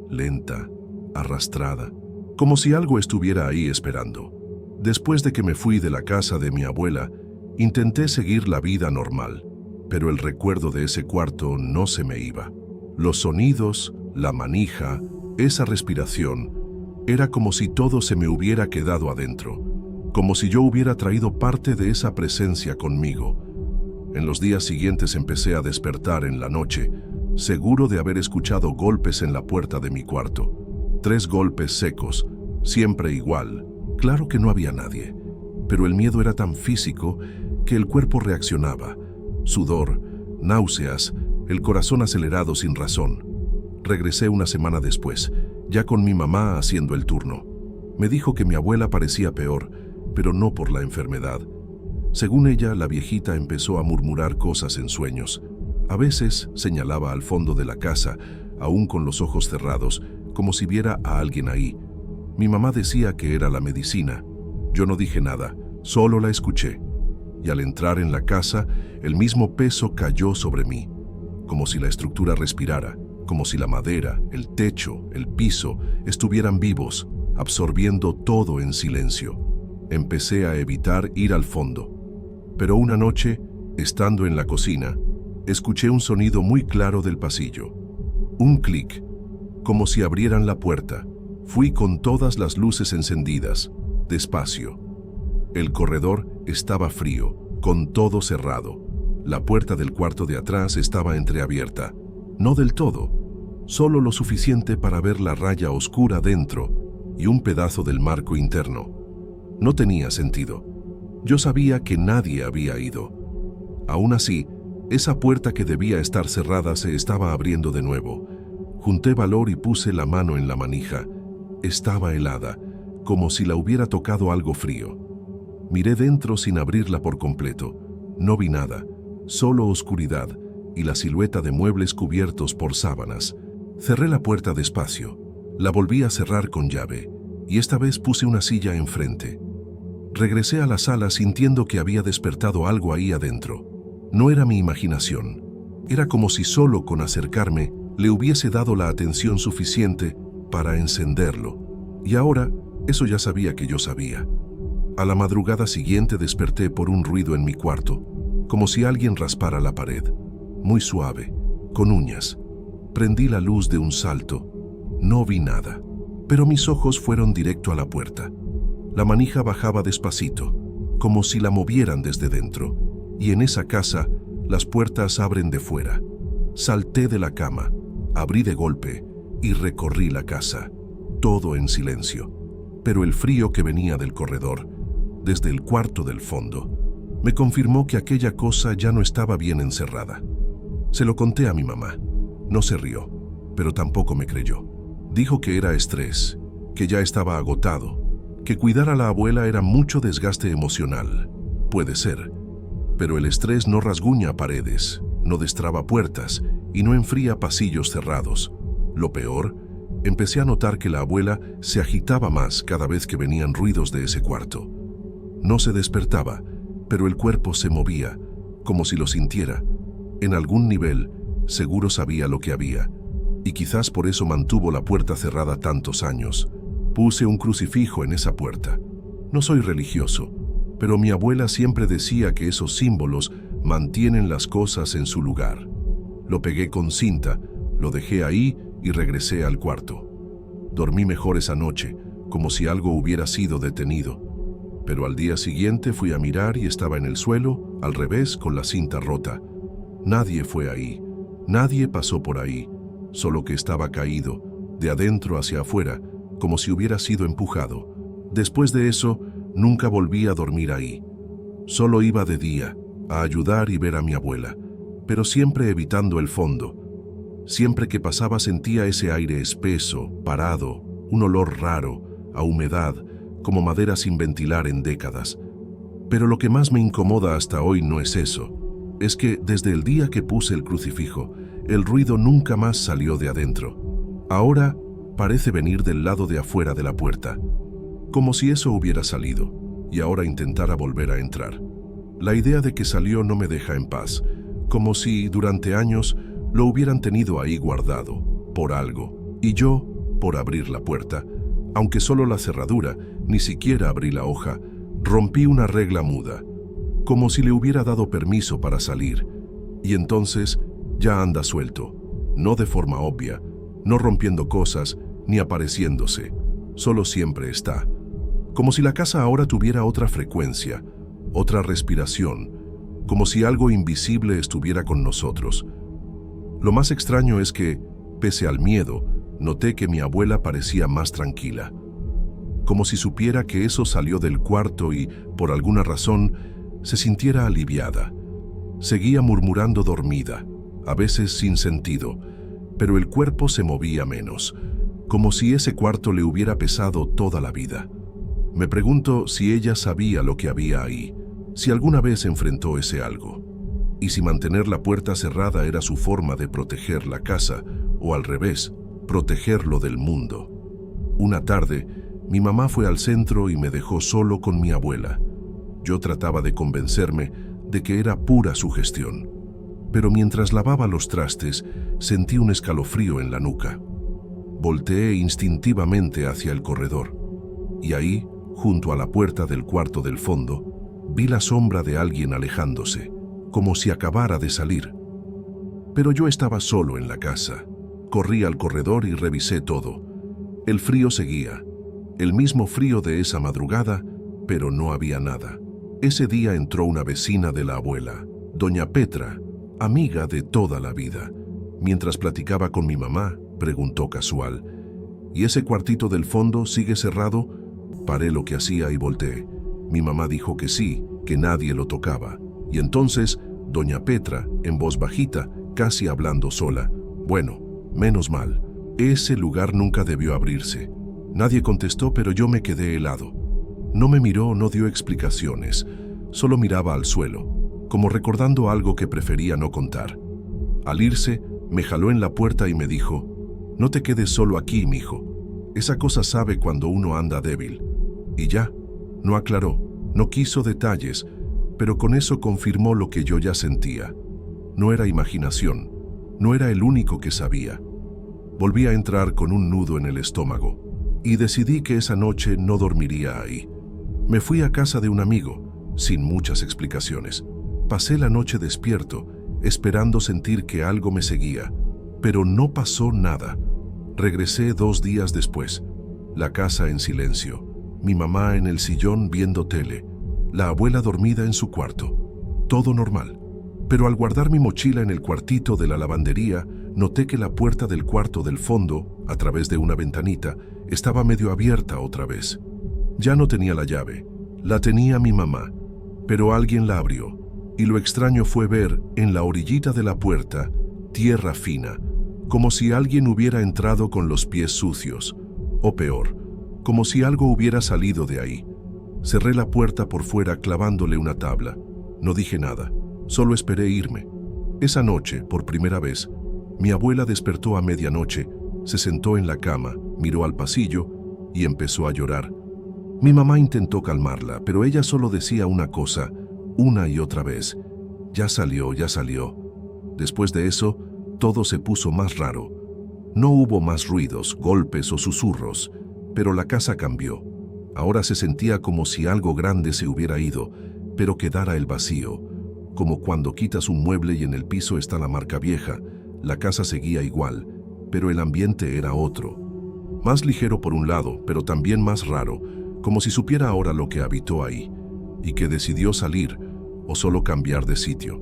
lenta, arrastrada, como si algo estuviera ahí esperando. Después de que me fui de la casa de mi abuela, intenté seguir la vida normal, pero el recuerdo de ese cuarto no se me iba. Los sonidos, la manija, esa respiración, era como si todo se me hubiera quedado adentro, como si yo hubiera traído parte de esa presencia conmigo. En los días siguientes empecé a despertar en la noche, seguro de haber escuchado golpes en la puerta de mi cuarto. 3 golpes secos, siempre igual. Claro que no había nadie, pero el miedo era tan físico que el cuerpo reaccionaba. Sudor, náuseas, el corazón acelerado sin razón. Regresé una semana después, ya con mi mamá haciendo el turno. Me dijo que mi abuela parecía peor, pero no por la enfermedad. Según ella, la viejita empezó a murmurar cosas en sueños. A veces señalaba al fondo de la casa, aún con los ojos cerrados, como si viera a alguien ahí. Mi mamá decía que era la medicina. Yo no dije nada, solo la escuché. Y al entrar en la casa, el mismo peso cayó sobre mí, como si la estructura respirara, como si la madera, el techo, el piso estuvieran vivos, absorbiendo todo en silencio. Empecé a evitar ir al fondo. Pero una noche, estando en la cocina, escuché un sonido muy claro del pasillo. Un clic, como si abrieran la puerta. Fui con todas las luces encendidas, despacio. El corredor estaba frío, con todo cerrado. La puerta del cuarto de atrás estaba entreabierta. No del todo, solo lo suficiente para ver la raya oscura dentro y un pedazo del marco interno. No tenía sentido. Yo sabía que nadie había ido. Aún así, esa puerta que debía estar cerrada se estaba abriendo de nuevo. Junté valor y puse la mano en la manija. Estaba helada, como si la hubiera tocado algo frío. Miré dentro sin abrirla por completo. No vi nada, solo oscuridad y la silueta de muebles cubiertos por sábanas. Cerré la puerta despacio, la volví a cerrar con llave y esta vez puse una silla enfrente. Regresé a la sala sintiendo que había despertado algo ahí adentro. No era mi imaginación. Era como si solo con acercarme le hubiese dado la atención suficiente para encenderlo. Y ahora, eso ya sabía que yo sabía. A la madrugada siguiente desperté por un ruido en mi cuarto, como si alguien raspara la pared. Muy suave, con uñas. Prendí la luz de un salto. No vi nada, pero mis ojos fueron directo a la puerta. La manija bajaba despacito, como si la movieran desde dentro, y en esa casa las puertas abren de fuera. Salté de la cama, abrí de golpe y recorrí la casa, todo en silencio, pero el frío que venía del corredor, desde el cuarto del fondo, me confirmó que aquella cosa ya no estaba bien encerrada. Se lo conté a mi mamá. No se rió, pero tampoco me creyó. Dijo que era estrés, que ya estaba agotado, que cuidar a la abuela era mucho desgaste emocional. Puede ser, pero el estrés no rasguña paredes, no destraba puertas y no enfría pasillos cerrados. Lo peor, empecé a notar que la abuela se agitaba más cada vez que venían ruidos de ese cuarto. No se despertaba, pero el cuerpo se movía, como si lo sintiera. En algún nivel, seguro sabía lo que había, y quizás por eso mantuvo la puerta cerrada tantos años. Puse un crucifijo en esa puerta. No soy religioso, pero mi abuela siempre decía que esos símbolos mantienen las cosas en su lugar. Lo pegué con cinta, lo dejé ahí y regresé al cuarto. Dormí mejor esa noche, como si algo hubiera sido detenido. Pero al día siguiente fui a mirar y estaba en el suelo, al revés, con la cinta rota. Nadie fue ahí, nadie pasó por ahí, solo que estaba caído, de adentro hacia afuera, como si hubiera sido empujado. Después de eso, nunca volví a dormir ahí. Solo iba de día, a ayudar y ver a mi abuela, pero siempre evitando el fondo. Siempre que pasaba sentía ese aire espeso, parado, un olor raro, a humedad, como madera sin ventilar en décadas. Pero lo que más me incomoda hasta hoy no es eso. Es que desde el día que puse el crucifijo, el ruido nunca más salió de adentro. Ahora parece venir del lado de afuera de la puerta, como si eso hubiera salido, y ahora intentara volver a entrar. La idea de que salió no me deja en paz, como si durante años lo hubieran tenido ahí guardado, por algo, y yo, por abrir la puerta, aunque solo la cerradura, ni siquiera abrí la hoja, rompí una regla muda, como si le hubiera dado permiso para salir, y entonces ya anda suelto, no de forma obvia, no rompiendo cosas, ni apareciéndose, solo siempre está, como si la casa ahora tuviera otra frecuencia, otra respiración, como si algo invisible estuviera con nosotros. Lo más extraño es que, pese al miedo, noté que mi abuela parecía más tranquila, como si supiera que eso salió del cuarto y, por alguna razón, se sintiera aliviada. Seguía murmurando dormida, a veces sin sentido, pero el cuerpo se movía menos, como si ese cuarto le hubiera pesado toda la vida. Me pregunto si ella sabía lo que había ahí, si alguna vez enfrentó ese algo, y si mantener la puerta cerrada era su forma de proteger la casa, o al revés, protegerlo del mundo. Una tarde, mi mamá fue al centro y me dejó solo con mi abuela. Yo trataba de convencerme de que era pura sugestión, pero mientras lavaba los trastes, sentí un escalofrío en la nuca. Volteé instintivamente hacia el corredor, y ahí, junto a la puerta del cuarto del fondo, vi la sombra de alguien alejándose, como si acabara de salir. Pero yo estaba solo en la casa. Corrí al corredor y revisé todo. El frío seguía, el mismo frío de esa madrugada, pero no había nada. Ese día entró una vecina de la abuela, doña Petra, amiga de toda la vida. Mientras platicaba con mi mamá, preguntó casual: ¿y ese cuartito del fondo sigue cerrado? Paré lo que hacía y volteé. Mi mamá dijo que sí, que nadie lo tocaba. Y entonces, doña Petra, en voz bajita, casi hablando sola: bueno, menos mal, ese lugar nunca debió abrirse. Nadie contestó, pero yo me quedé helado. No me miró, no dio explicaciones, solo miraba al suelo, como recordando algo que prefería no contar. Al irse, me jaló en la puerta y me dijo: no te quedes solo aquí, mijo. Esa cosa sabe cuando uno anda débil. Y ya, no aclaró, no quiso detalles, pero con eso confirmó lo que yo ya sentía. No era imaginación, no era el único que sabía. Volví a entrar con un nudo en el estómago, y decidí que esa noche no dormiría ahí. Me fui a casa de un amigo, sin muchas explicaciones. Pasé la noche despierto, esperando sentir que algo me seguía, pero no pasó nada. Regresé 2 días después, la casa en silencio, mi mamá en el sillón viendo tele, la abuela dormida en su cuarto. Todo normal. Pero al guardar mi mochila en el cuartito de la lavandería, noté que la puerta del cuarto del fondo, a través de una ventanita, estaba medio abierta otra vez. Ya no tenía la llave, la tenía mi mamá, pero alguien la abrió, y lo extraño fue ver, en la orillita de la puerta, tierra fina, como si alguien hubiera entrado con los pies sucios, o peor, como si algo hubiera salido de ahí. Cerré la puerta por fuera clavándole una tabla. No dije nada, solo esperé irme. Esa noche, por primera vez, mi abuela despertó a medianoche, se sentó en la cama, miró al pasillo y empezó a llorar. Mi mamá intentó calmarla, pero ella solo decía una cosa, una y otra vez: ya salió, ya salió. Después de eso, todo se puso más raro. No hubo más ruidos, golpes o susurros, pero la casa cambió. Ahora se sentía como si algo grande se hubiera ido, pero quedara el vacío, como cuando quitas un mueble y en el piso está la marca vieja. La casa seguía igual, pero el ambiente era otro. Más ligero por un lado, pero también más raro, como si supiera ahora lo que habitó ahí, y que decidió salir o solo cambiar de sitio.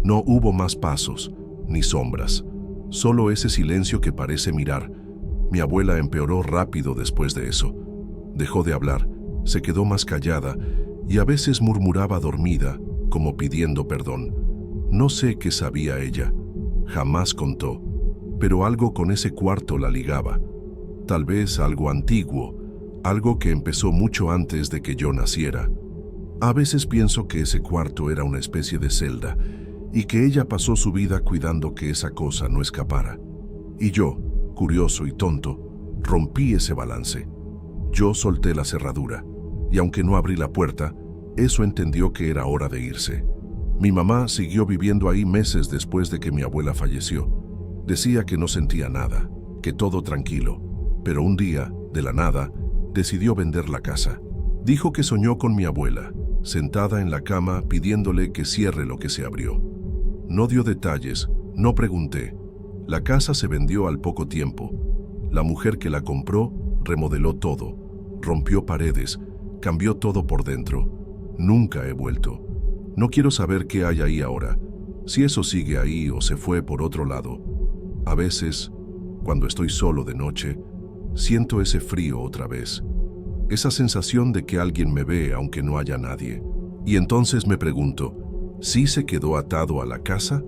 No hubo más pasos, ni sombras, solo ese silencio que parece mirar. Mi abuela empeoró rápido después de eso. Dejó de hablar, se quedó más callada y a veces murmuraba dormida, como pidiendo perdón. No sé qué sabía ella, jamás contó, pero algo con ese cuarto la ligaba. Tal vez algo antiguo, algo que empezó mucho antes de que yo naciera. A veces pienso que ese cuarto era una especie de celda y que ella pasó su vida cuidando que esa cosa no escapara. Y yo, curioso y tonto, rompí ese balance. Yo solté la cerradura y aunque no abrí la puerta, eso entendió que era hora de irse. Mi mamá siguió viviendo ahí meses después de que mi abuela falleció. Decía que no sentía nada, que todo tranquilo, pero un día, de la nada, decidió vender la casa. Dijo que soñó con mi abuela, sentada en la cama pidiéndole que cierre lo que se abrió. No dio detalles, no pregunté. La casa se vendió al poco tiempo. La mujer que la compró remodeló todo, rompió paredes, cambió todo por dentro. Nunca he vuelto. No quiero saber qué hay ahí ahora, si eso sigue ahí o se fue por otro lado. A veces, cuando estoy solo de noche, siento ese frío otra vez. Esa sensación de que alguien me ve aunque no haya nadie. Y entonces me pregunto, ¿sí se quedó atado a la casa?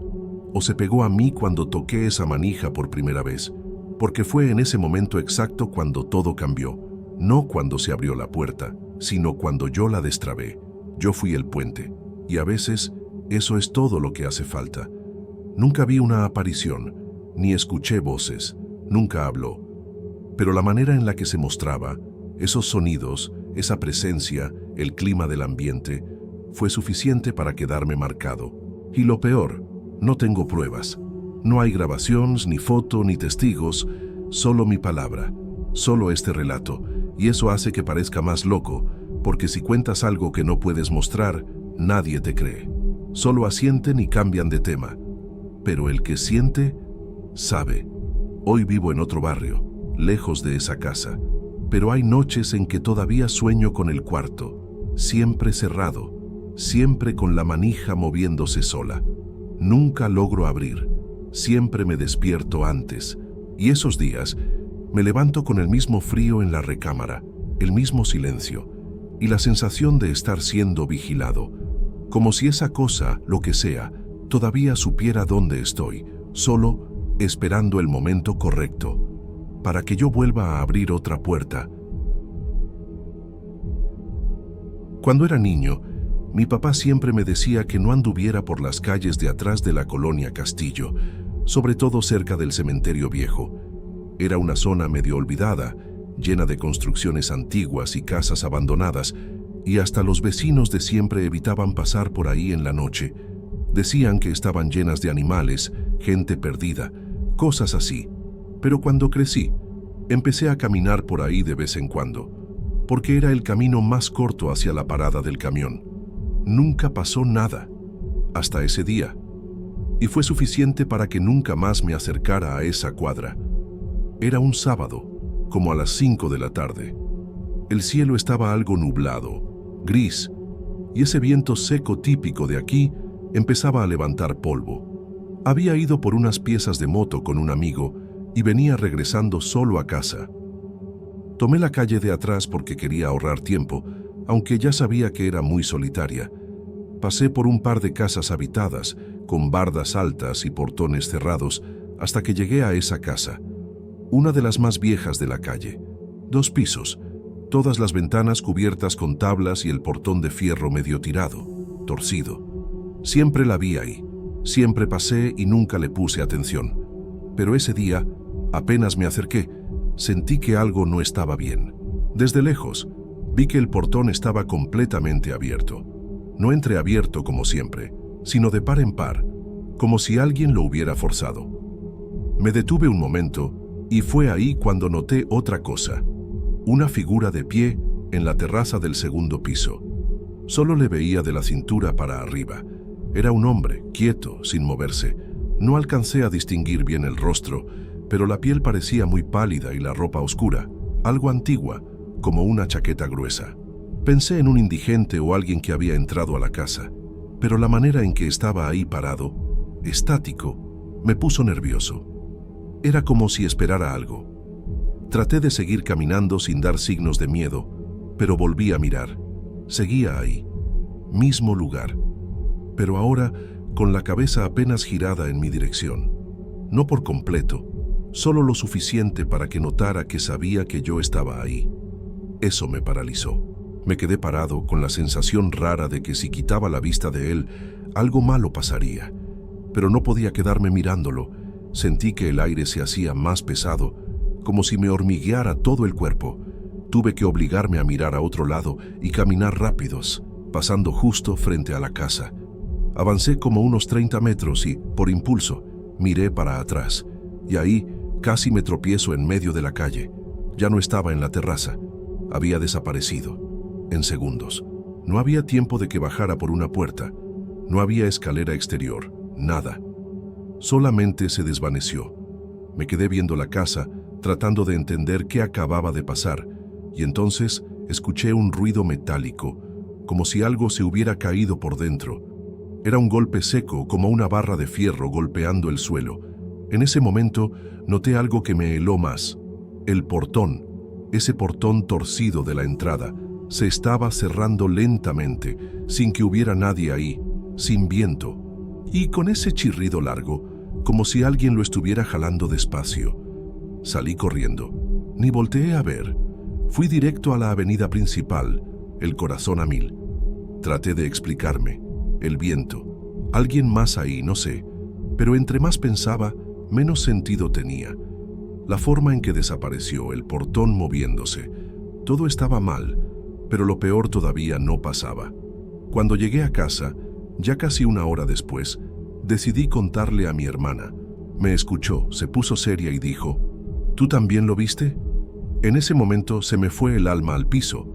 ¿O se pegó a mí cuando toqué esa manija por primera vez? Porque fue en ese momento exacto cuando todo cambió. No cuando se abrió la puerta, sino cuando yo la destrabé. Yo fui el puente. Y a veces, eso es todo lo que hace falta. Nunca vi una aparición, ni escuché voces, nunca habló. Pero la manera en la que se mostraba, esos sonidos, esa presencia, el clima del ambiente, fue suficiente para quedarme marcado. Y lo peor, no tengo pruebas. No hay grabaciones, ni foto, ni testigos, solo mi palabra, solo este relato. Y eso hace que parezca más loco, porque si cuentas algo que no puedes mostrar, nadie te cree. Solo asienten y cambian de tema. Pero el que siente, sabe. Hoy vivo en otro barrio, lejos de esa casa. Pero hay noches en que todavía sueño con el cuarto, siempre cerrado, siempre con la manija moviéndose sola. Nunca logro abrir, siempre me despierto antes. Y esos días, me levanto con el mismo frío en la recámara, el mismo silencio, y la sensación de estar siendo vigilado, como si esa cosa, lo que sea, todavía supiera dónde estoy, solo esperando el momento correcto, para que yo vuelva a abrir otra puerta. Cuando era niño, mi papá siempre me decía que no anduviera por las calles de atrás de la colonia Castillo, sobre todo cerca del cementerio viejo. Era una zona medio olvidada, llena de construcciones antiguas y casas abandonadas, y hasta los vecinos de siempre evitaban pasar por ahí en la noche. Decían que estaban llenas de animales, gente perdida, cosas así. Pero cuando crecí, empecé a caminar por ahí de vez en cuando, porque era el camino más corto hacia la parada del camión. Nunca pasó nada, hasta ese día, y fue suficiente para que nunca más me acercara a esa cuadra. Era un sábado, como a las 5 de la tarde. El cielo estaba algo nublado, gris, y ese viento seco típico de aquí empezaba a levantar polvo. Había ido por unas piezas de moto con un amigo y venía regresando solo a casa. Tomé la calle de atrás porque quería ahorrar tiempo, aunque ya sabía que era muy solitaria. Pasé por un par de casas habitadas, con bardas altas y portones cerrados, hasta que llegué a esa casa, una de las más viejas de la calle. 2 pisos, todas las ventanas cubiertas con tablas y el portón de fierro medio tirado, torcido. Siempre la vi ahí, siempre pasé y nunca le puse atención. Pero ese día, apenas me acerqué, sentí que algo no estaba bien. Desde lejos, vi que el portón estaba completamente abierto. No entreabierto como siempre, sino de par en par, como si alguien lo hubiera forzado. Me detuve un momento y fue ahí cuando noté otra cosa. Una figura de pie en la terraza del segundo piso. Solo le veía de la cintura para arriba. Era un hombre, quieto, sin moverse. No alcancé a distinguir bien el rostro, pero la piel parecía muy pálida y la ropa oscura, algo antigua, como una chaqueta gruesa. Pensé en un indigente o alguien que había entrado a la casa, pero la manera en que estaba ahí parado, estático, me puso nervioso. Era como si esperara algo. Traté de seguir caminando sin dar signos de miedo, pero volví a mirar. Seguía ahí, mismo lugar, pero ahora con la cabeza apenas girada en mi dirección. No por completo, solo lo suficiente para que notara que sabía que yo estaba ahí. Eso me paralizó. Me quedé parado con la sensación rara de que si quitaba la vista de él, algo malo pasaría. Pero no podía quedarme mirándolo. Sentí que el aire se hacía más pesado, como si me hormigueara todo el cuerpo. Tuve que obligarme a mirar a otro lado y caminar rápidos, pasando justo frente a la casa. Avancé como unos 30 metros y, por impulso, miré para atrás. Y ahí casi me tropiezo en medio de la calle. Ya no estaba en la terraza. Había desaparecido. En segundos. No había tiempo de que bajara por una puerta. No había escalera exterior. Nada. Solamente se desvaneció. Me quedé viendo la casa, tratando de entender qué acababa de pasar, y entonces escuché un ruido metálico, como si algo se hubiera caído por dentro. Era un golpe seco, como una barra de fierro golpeando el suelo. En ese momento noté algo que me heló más. El portón, ese portón torcido de la entrada, se estaba cerrando lentamente, sin que hubiera nadie ahí, sin viento, y con ese chirrido largo, como si alguien lo estuviera jalando despacio. Salí corriendo. Ni volteé a ver. Fui directo a la avenida principal, el corazón a mil. Traté de explicarme. El viento. Alguien más ahí, no sé. Pero entre más pensaba, menos sentido tenía. La forma en que desapareció, el portón moviéndose. Todo estaba mal, pero lo peor todavía no pasaba. Cuando llegué a casa, ya casi una hora después, decidí contarle a mi hermana. Me escuchó, se puso seria y dijo, ¿tú también lo viste? En ese momento se me fue el alma al piso.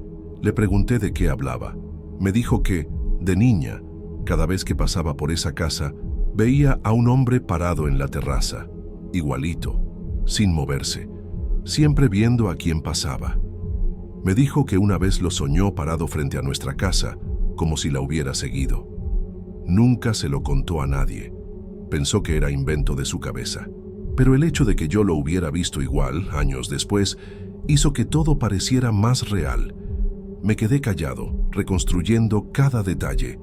Le pregunté de qué hablaba. Me dijo que, de niña, cada vez que pasaba por esa casa, veía a un hombre parado en la terraza, igualito, sin moverse, siempre viendo a quién pasaba. Me dijo que una vez lo soñó parado frente a nuestra casa, como si la hubiera seguido. Nunca se lo contó a nadie. Pensó que era invento de su cabeza. Pero el hecho de que yo lo hubiera visto igual, años después, hizo que todo pareciera más real. Me quedé callado, reconstruyendo cada detalle.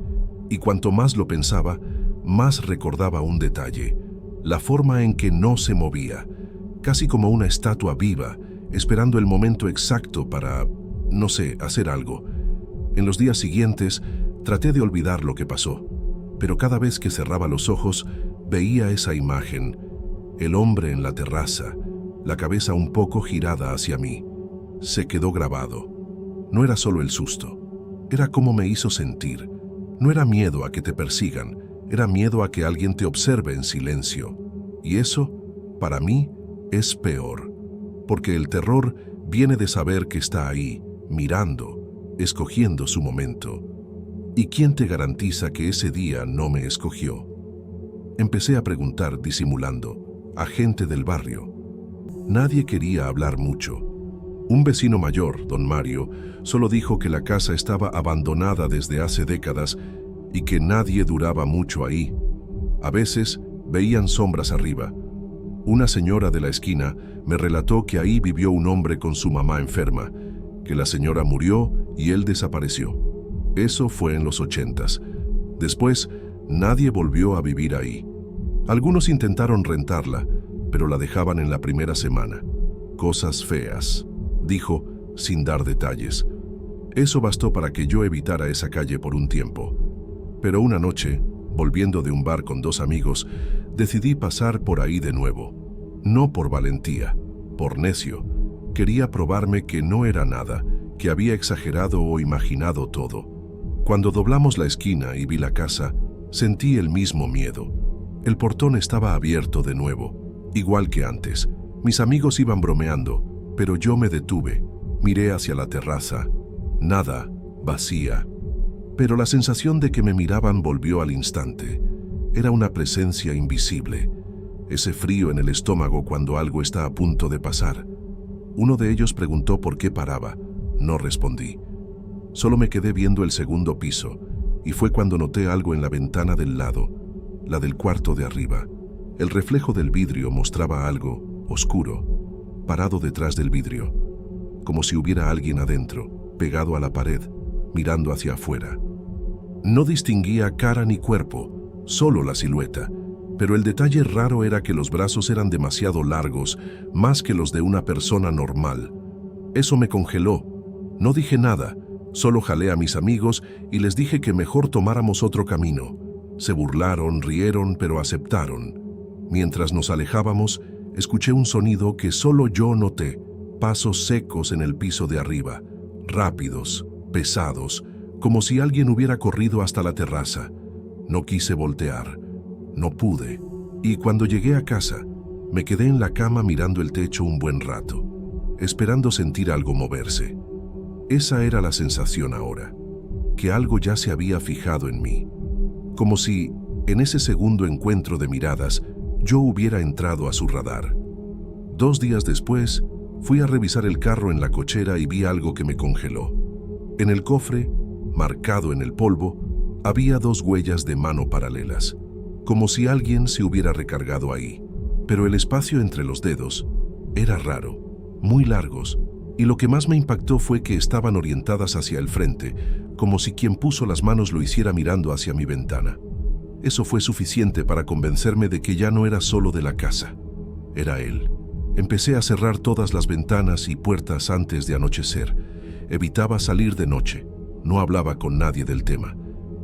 Y cuanto más lo pensaba, más recordaba un detalle. La forma en que no se movía, casi como una estatua viva, esperando el momento exacto para, no sé, hacer algo. En los días siguientes, traté de olvidar lo que pasó. Pero cada vez que cerraba los ojos, veía esa imagen. El hombre en la terraza, la cabeza un poco girada hacia mí. Se quedó grabado. No era solo el susto. Era cómo me hizo sentir. No era miedo a que te persigan. Era miedo a que alguien te observe en silencio. Y eso, para mí, es peor. Porque el terror viene de saber que está ahí, mirando, escogiendo su momento. ¿Y quién te garantiza que ese día no me escogió? Empecé a preguntar disimulando, a gente del barrio. Nadie quería hablar mucho. Un vecino mayor, don Mario, solo dijo que la casa estaba abandonada desde hace décadas y que nadie duraba mucho ahí. A veces veían sombras arriba. Una señora de la esquina me relató que ahí vivió un hombre con su mamá enferma, que la señora murió y él desapareció. Eso fue en los 80s. Después, nadie volvió a vivir ahí. Algunos intentaron rentarla, pero la dejaban en la primera semana. Cosas feas, dijo, sin dar detalles. Eso bastó para que yo evitara esa calle por un tiempo. Pero una noche, volviendo de un bar con 2 amigos, decidí pasar por ahí de nuevo. No por valentía, por necio. Quería probarme que no era nada, que había exagerado o imaginado todo. Cuando doblamos la esquina y vi la casa, sentí el mismo miedo. El portón estaba abierto de nuevo, igual que antes. Mis amigos iban bromeando, pero yo me detuve. Miré hacia la terraza. Nada, vacía. Pero la sensación de que me miraban volvió al instante. Era una presencia invisible. Ese frío en el estómago cuando algo está a punto de pasar. Uno de ellos preguntó por qué paraba. No respondí. Solo me quedé viendo el segundo piso, y fue cuando noté algo en la ventana del lado, la del cuarto de arriba. El reflejo del vidrio mostraba algo, oscuro, parado detrás del vidrio, como si hubiera alguien adentro, pegado a la pared, mirando hacia afuera. No distinguía cara ni cuerpo, solo la silueta, pero el detalle raro era que los brazos eran demasiado largos, más que los de una persona normal. Eso me congeló. No dije nada. Solo jalé a mis amigos y les dije que mejor tomáramos otro camino. Se burlaron, rieron, pero aceptaron. Mientras nos alejábamos, escuché un sonido que solo yo noté, pasos secos en el piso de arriba, rápidos, pesados, como si alguien hubiera corrido hasta la terraza. No quise voltear, no pude, y cuando llegué a casa, me quedé en la cama mirando el techo un buen rato, esperando sentir algo moverse. Esa era la sensación ahora, que algo ya se había fijado en mí, como si, en ese segundo encuentro de miradas, yo hubiera entrado a su radar. 2 días después, fui a revisar el carro en la cochera y vi algo que me congeló. En el cofre, marcado en el polvo, había 2 huellas de mano paralelas, como si alguien se hubiera recargado ahí. Pero el espacio entre los dedos era raro, muy largos, y lo que más me impactó fue que estaban orientadas hacia el frente, como si quien puso las manos lo hiciera mirando hacia mi ventana. Eso fue suficiente para convencerme de que ya no era solo de la casa, era él. Empecé a cerrar todas las ventanas y puertas antes de anochecer. Evitaba salir de noche, no hablaba con nadie del tema,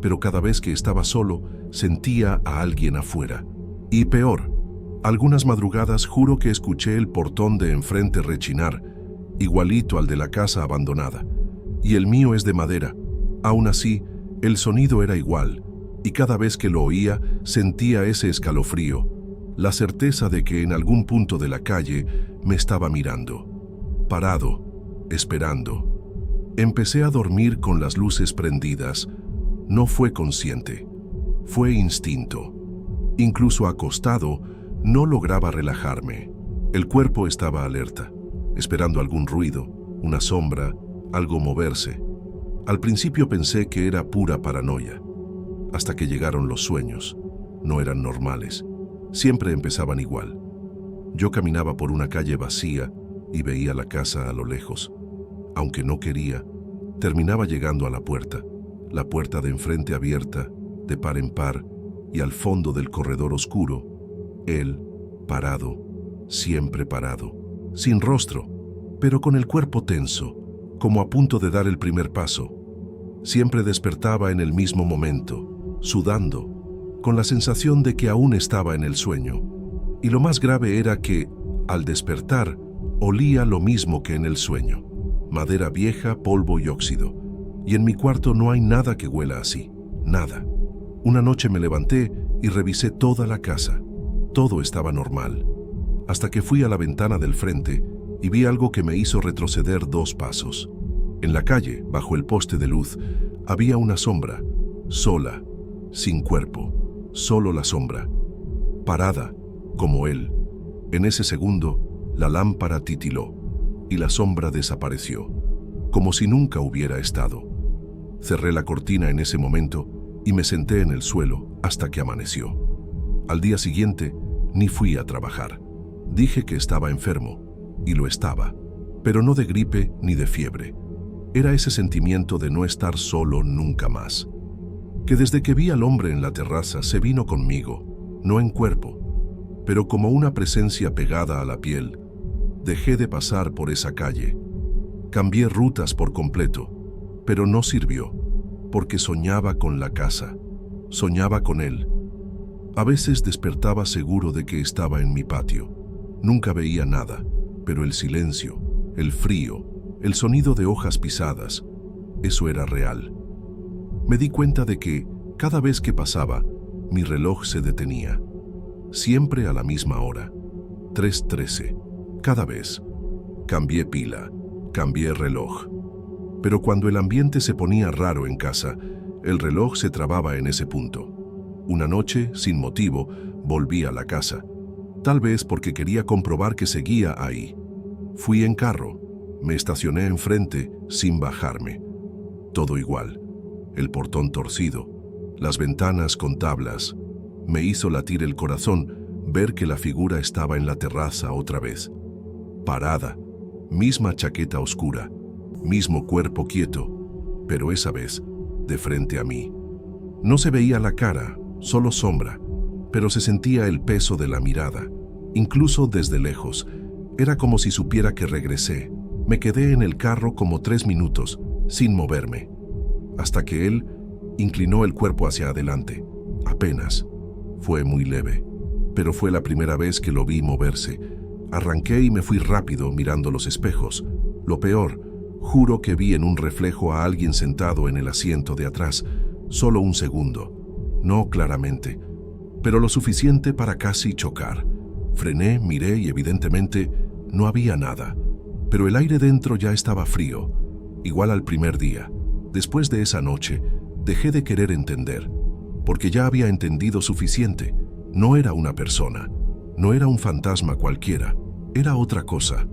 pero cada vez que estaba solo, sentía a alguien afuera. Y peor, algunas madrugadas juro que escuché el portón de enfrente rechinar, igualito al de la casa abandonada, y el mío es de madera. Aún así, el sonido era igual, y cada vez que lo oía, sentía ese escalofrío, la certeza de que en algún punto de la calle me estaba mirando, parado, esperando. Empecé a dormir con las luces prendidas. No fue consciente, fue instinto. Incluso acostado, no lograba relajarme. El cuerpo estaba alerta, esperando algún ruido, una sombra, algo moverse. Al principio pensé que era pura paranoia, hasta que llegaron los sueños. No eran normales, siempre empezaban igual. Yo caminaba por una calle vacía y veía la casa a lo lejos. Aunque no quería, terminaba llegando a la puerta de enfrente abierta, de par en par, y al fondo del corredor oscuro, él, parado, siempre parado, sin rostro, pero con el cuerpo tenso, como a punto de dar el primer paso. Siempre despertaba en el mismo momento, sudando, con la sensación de que aún estaba en el sueño. Y lo más grave era que, al despertar, olía lo mismo que en el sueño: madera vieja, polvo y óxido. Y en mi cuarto no hay nada que huela así, nada. Una noche me levanté y revisé toda la casa. Todo estaba normal, hasta que fui a la ventana del frente y vi algo que me hizo retroceder 2 pasos. En la calle, bajo el poste de luz, había una sombra, sola, sin cuerpo, solo la sombra, parada, como él. En ese segundo, la lámpara titiló y la sombra desapareció, como si nunca hubiera estado. Cerré la cortina en ese momento y me senté en el suelo hasta que amaneció. Al día siguiente, ni fui a trabajar. Dije que estaba enfermo, y lo estaba, pero no de gripe ni de fiebre. Era ese sentimiento de no estar solo nunca más, que desde que vi al hombre en la terraza se vino conmigo, no en cuerpo, pero como una presencia pegada a la piel. Dejé de pasar por esa calle. Cambié rutas por completo, pero no sirvió, porque soñaba con la casa, soñaba con él. A veces despertaba seguro de que estaba en mi patio. Nunca veía nada, pero el silencio, el frío, el sonido de hojas pisadas, eso era real. Me di cuenta de que, cada vez que pasaba, mi reloj se detenía. Siempre a la misma hora, 3:13. Cada vez. Cambié pila, cambié reloj. Pero cuando el ambiente se ponía raro en casa, el reloj se trababa en ese punto. Una noche, sin motivo, volví a la casa. Tal vez porque quería comprobar que seguía ahí. Fui en carro, me estacioné enfrente sin bajarme. Todo igual. El portón torcido, las ventanas con tablas. Me hizo latir el corazón ver que la figura estaba en la terraza otra vez. Parada, misma chaqueta oscura, mismo cuerpo quieto, pero esa vez de frente a mí. No se veía la cara, solo sombra, pero se sentía el peso de la mirada, incluso desde lejos. Era como si supiera que regresé. Me quedé en el carro como 3 minutos, sin moverme, hasta que él inclinó el cuerpo hacia adelante. Apenas. Fue muy leve, pero fue la primera vez que lo vi moverse. Arranqué y me fui rápido mirando los espejos. Lo peor, juro que vi en un reflejo a alguien sentado en el asiento de atrás. Solo un segundo. No claramente, pero lo suficiente para casi chocar. Frené, miré y evidentemente no había nada. Pero el aire dentro ya estaba frío, igual al primer día. Después de esa noche, dejé de querer entender, porque ya había entendido suficiente. No era una persona, no era un fantasma cualquiera, era otra cosa.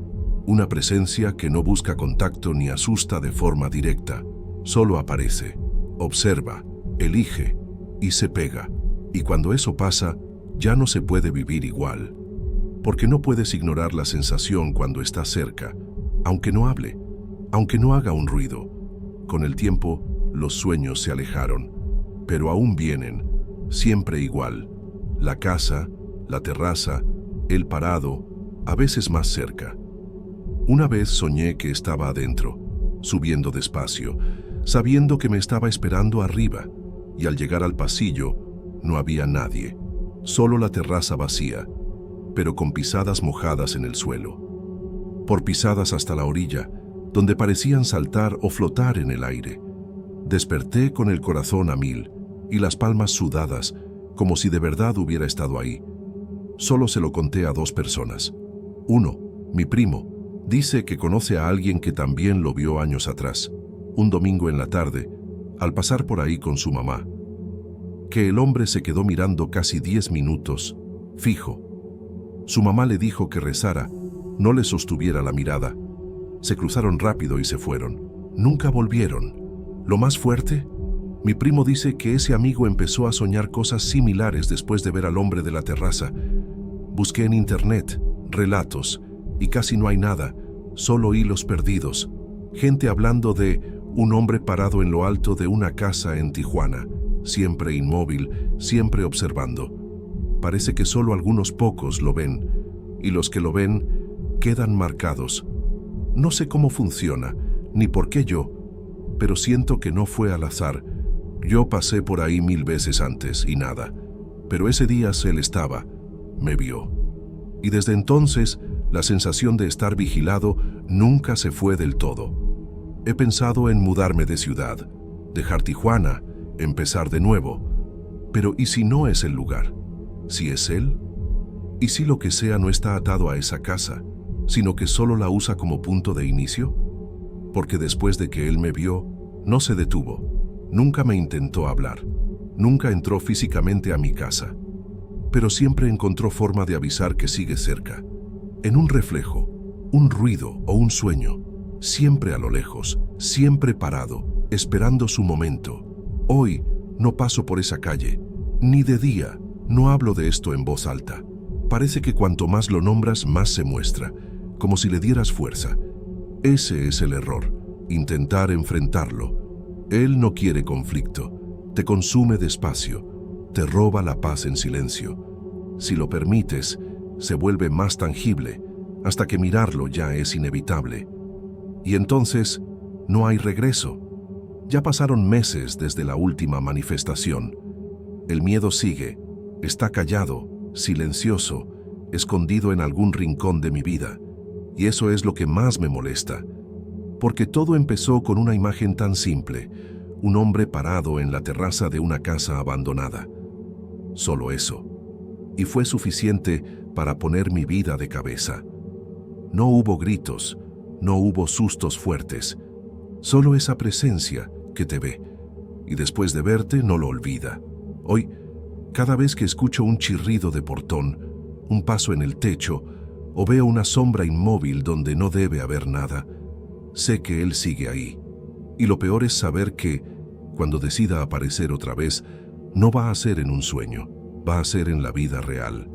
Una presencia que no busca contacto ni asusta de forma directa. Solo aparece, observa, elige y se pega. Y cuando eso pasa, ya no se puede vivir igual. Porque no puedes ignorar la sensación cuando estás cerca, aunque no hable, aunque no haga un ruido. Con el tiempo, los sueños se alejaron, pero aún vienen, siempre igual. La casa, la terraza, el parado, a veces más cerca. Una vez soñé que estaba adentro, subiendo despacio, sabiendo que me estaba esperando arriba, y al llegar al pasillo, no había nadie, solo la terraza vacía, pero con pisadas mojadas en el suelo. Por pisadas hasta la orilla, donde parecían saltar o flotar en el aire. Desperté con el corazón a mil y las palmas sudadas, como si de verdad hubiera estado ahí. Solo se lo conté a 2 personas. Uno, mi primo, dice que conoce a alguien que también lo vio años atrás, un domingo en la tarde, al pasar por ahí con su mamá. Que el hombre se quedó mirando casi 10 minutos, fijo. Su mamá le dijo que rezara, no le sostuviera la mirada. Se cruzaron rápido y se fueron. Nunca volvieron. Lo más fuerte, mi primo dice que ese amigo empezó a soñar cosas similares después de ver al hombre de la terraza. Busqué en internet, relatos, y casi no hay nada, solo hilos perdidos. Gente hablando de un hombre parado en lo alto de una casa en Tijuana, siempre inmóvil, siempre observando. Parece que solo algunos pocos lo ven, y los que lo ven quedan marcados. No sé cómo funciona, ni por qué yo, pero siento que no fue al azar. Yo pasé por ahí 1000 veces antes y nada, pero ese día él estaba, me vio. Y desde entonces, la sensación de estar vigilado nunca se fue del todo. He pensado en mudarme de ciudad, dejar Tijuana, empezar de nuevo. Pero ¿y si no es el lugar? ¿Si es él? ¿Y si lo que sea no está atado a esa casa, sino que solo la usa como punto de inicio? Porque después de que él me vio, no se detuvo, nunca me intentó hablar, nunca entró físicamente a mi casa, pero siempre encontró forma de avisar que sigue cerca, en un reflejo, un ruido o un sueño, siempre a lo lejos, siempre parado, esperando su momento. Hoy no paso por esa calle, ni de día, no hablo de esto en voz alta. Parece que cuanto más lo nombras, más se muestra, como si le dieras fuerza. Ese es el error, intentar enfrentarlo. Él no quiere conflicto, te consume despacio, te roba la paz en silencio. Si lo permites, se vuelve más tangible, hasta que mirarlo ya es inevitable. Y entonces, no hay regreso. Ya pasaron meses desde la última manifestación. El miedo sigue, está callado, silencioso, escondido en algún rincón de mi vida. Y eso es lo que más me molesta. Porque todo empezó con una imagen tan simple, un hombre parado en la terraza de una casa abandonada. Solo eso. Y fue suficiente para poner mi vida de cabeza. No hubo gritos, no hubo sustos fuertes, solo esa presencia que te ve, y después de verte no lo olvida. Hoy, cada vez que escucho un chirrido de portón, un paso en el techo, o veo una sombra inmóvil donde no debe haber nada, sé que él sigue ahí. Y lo peor es saber que, cuando decida aparecer otra vez, no va a ser en un sueño, va a ser en la vida real.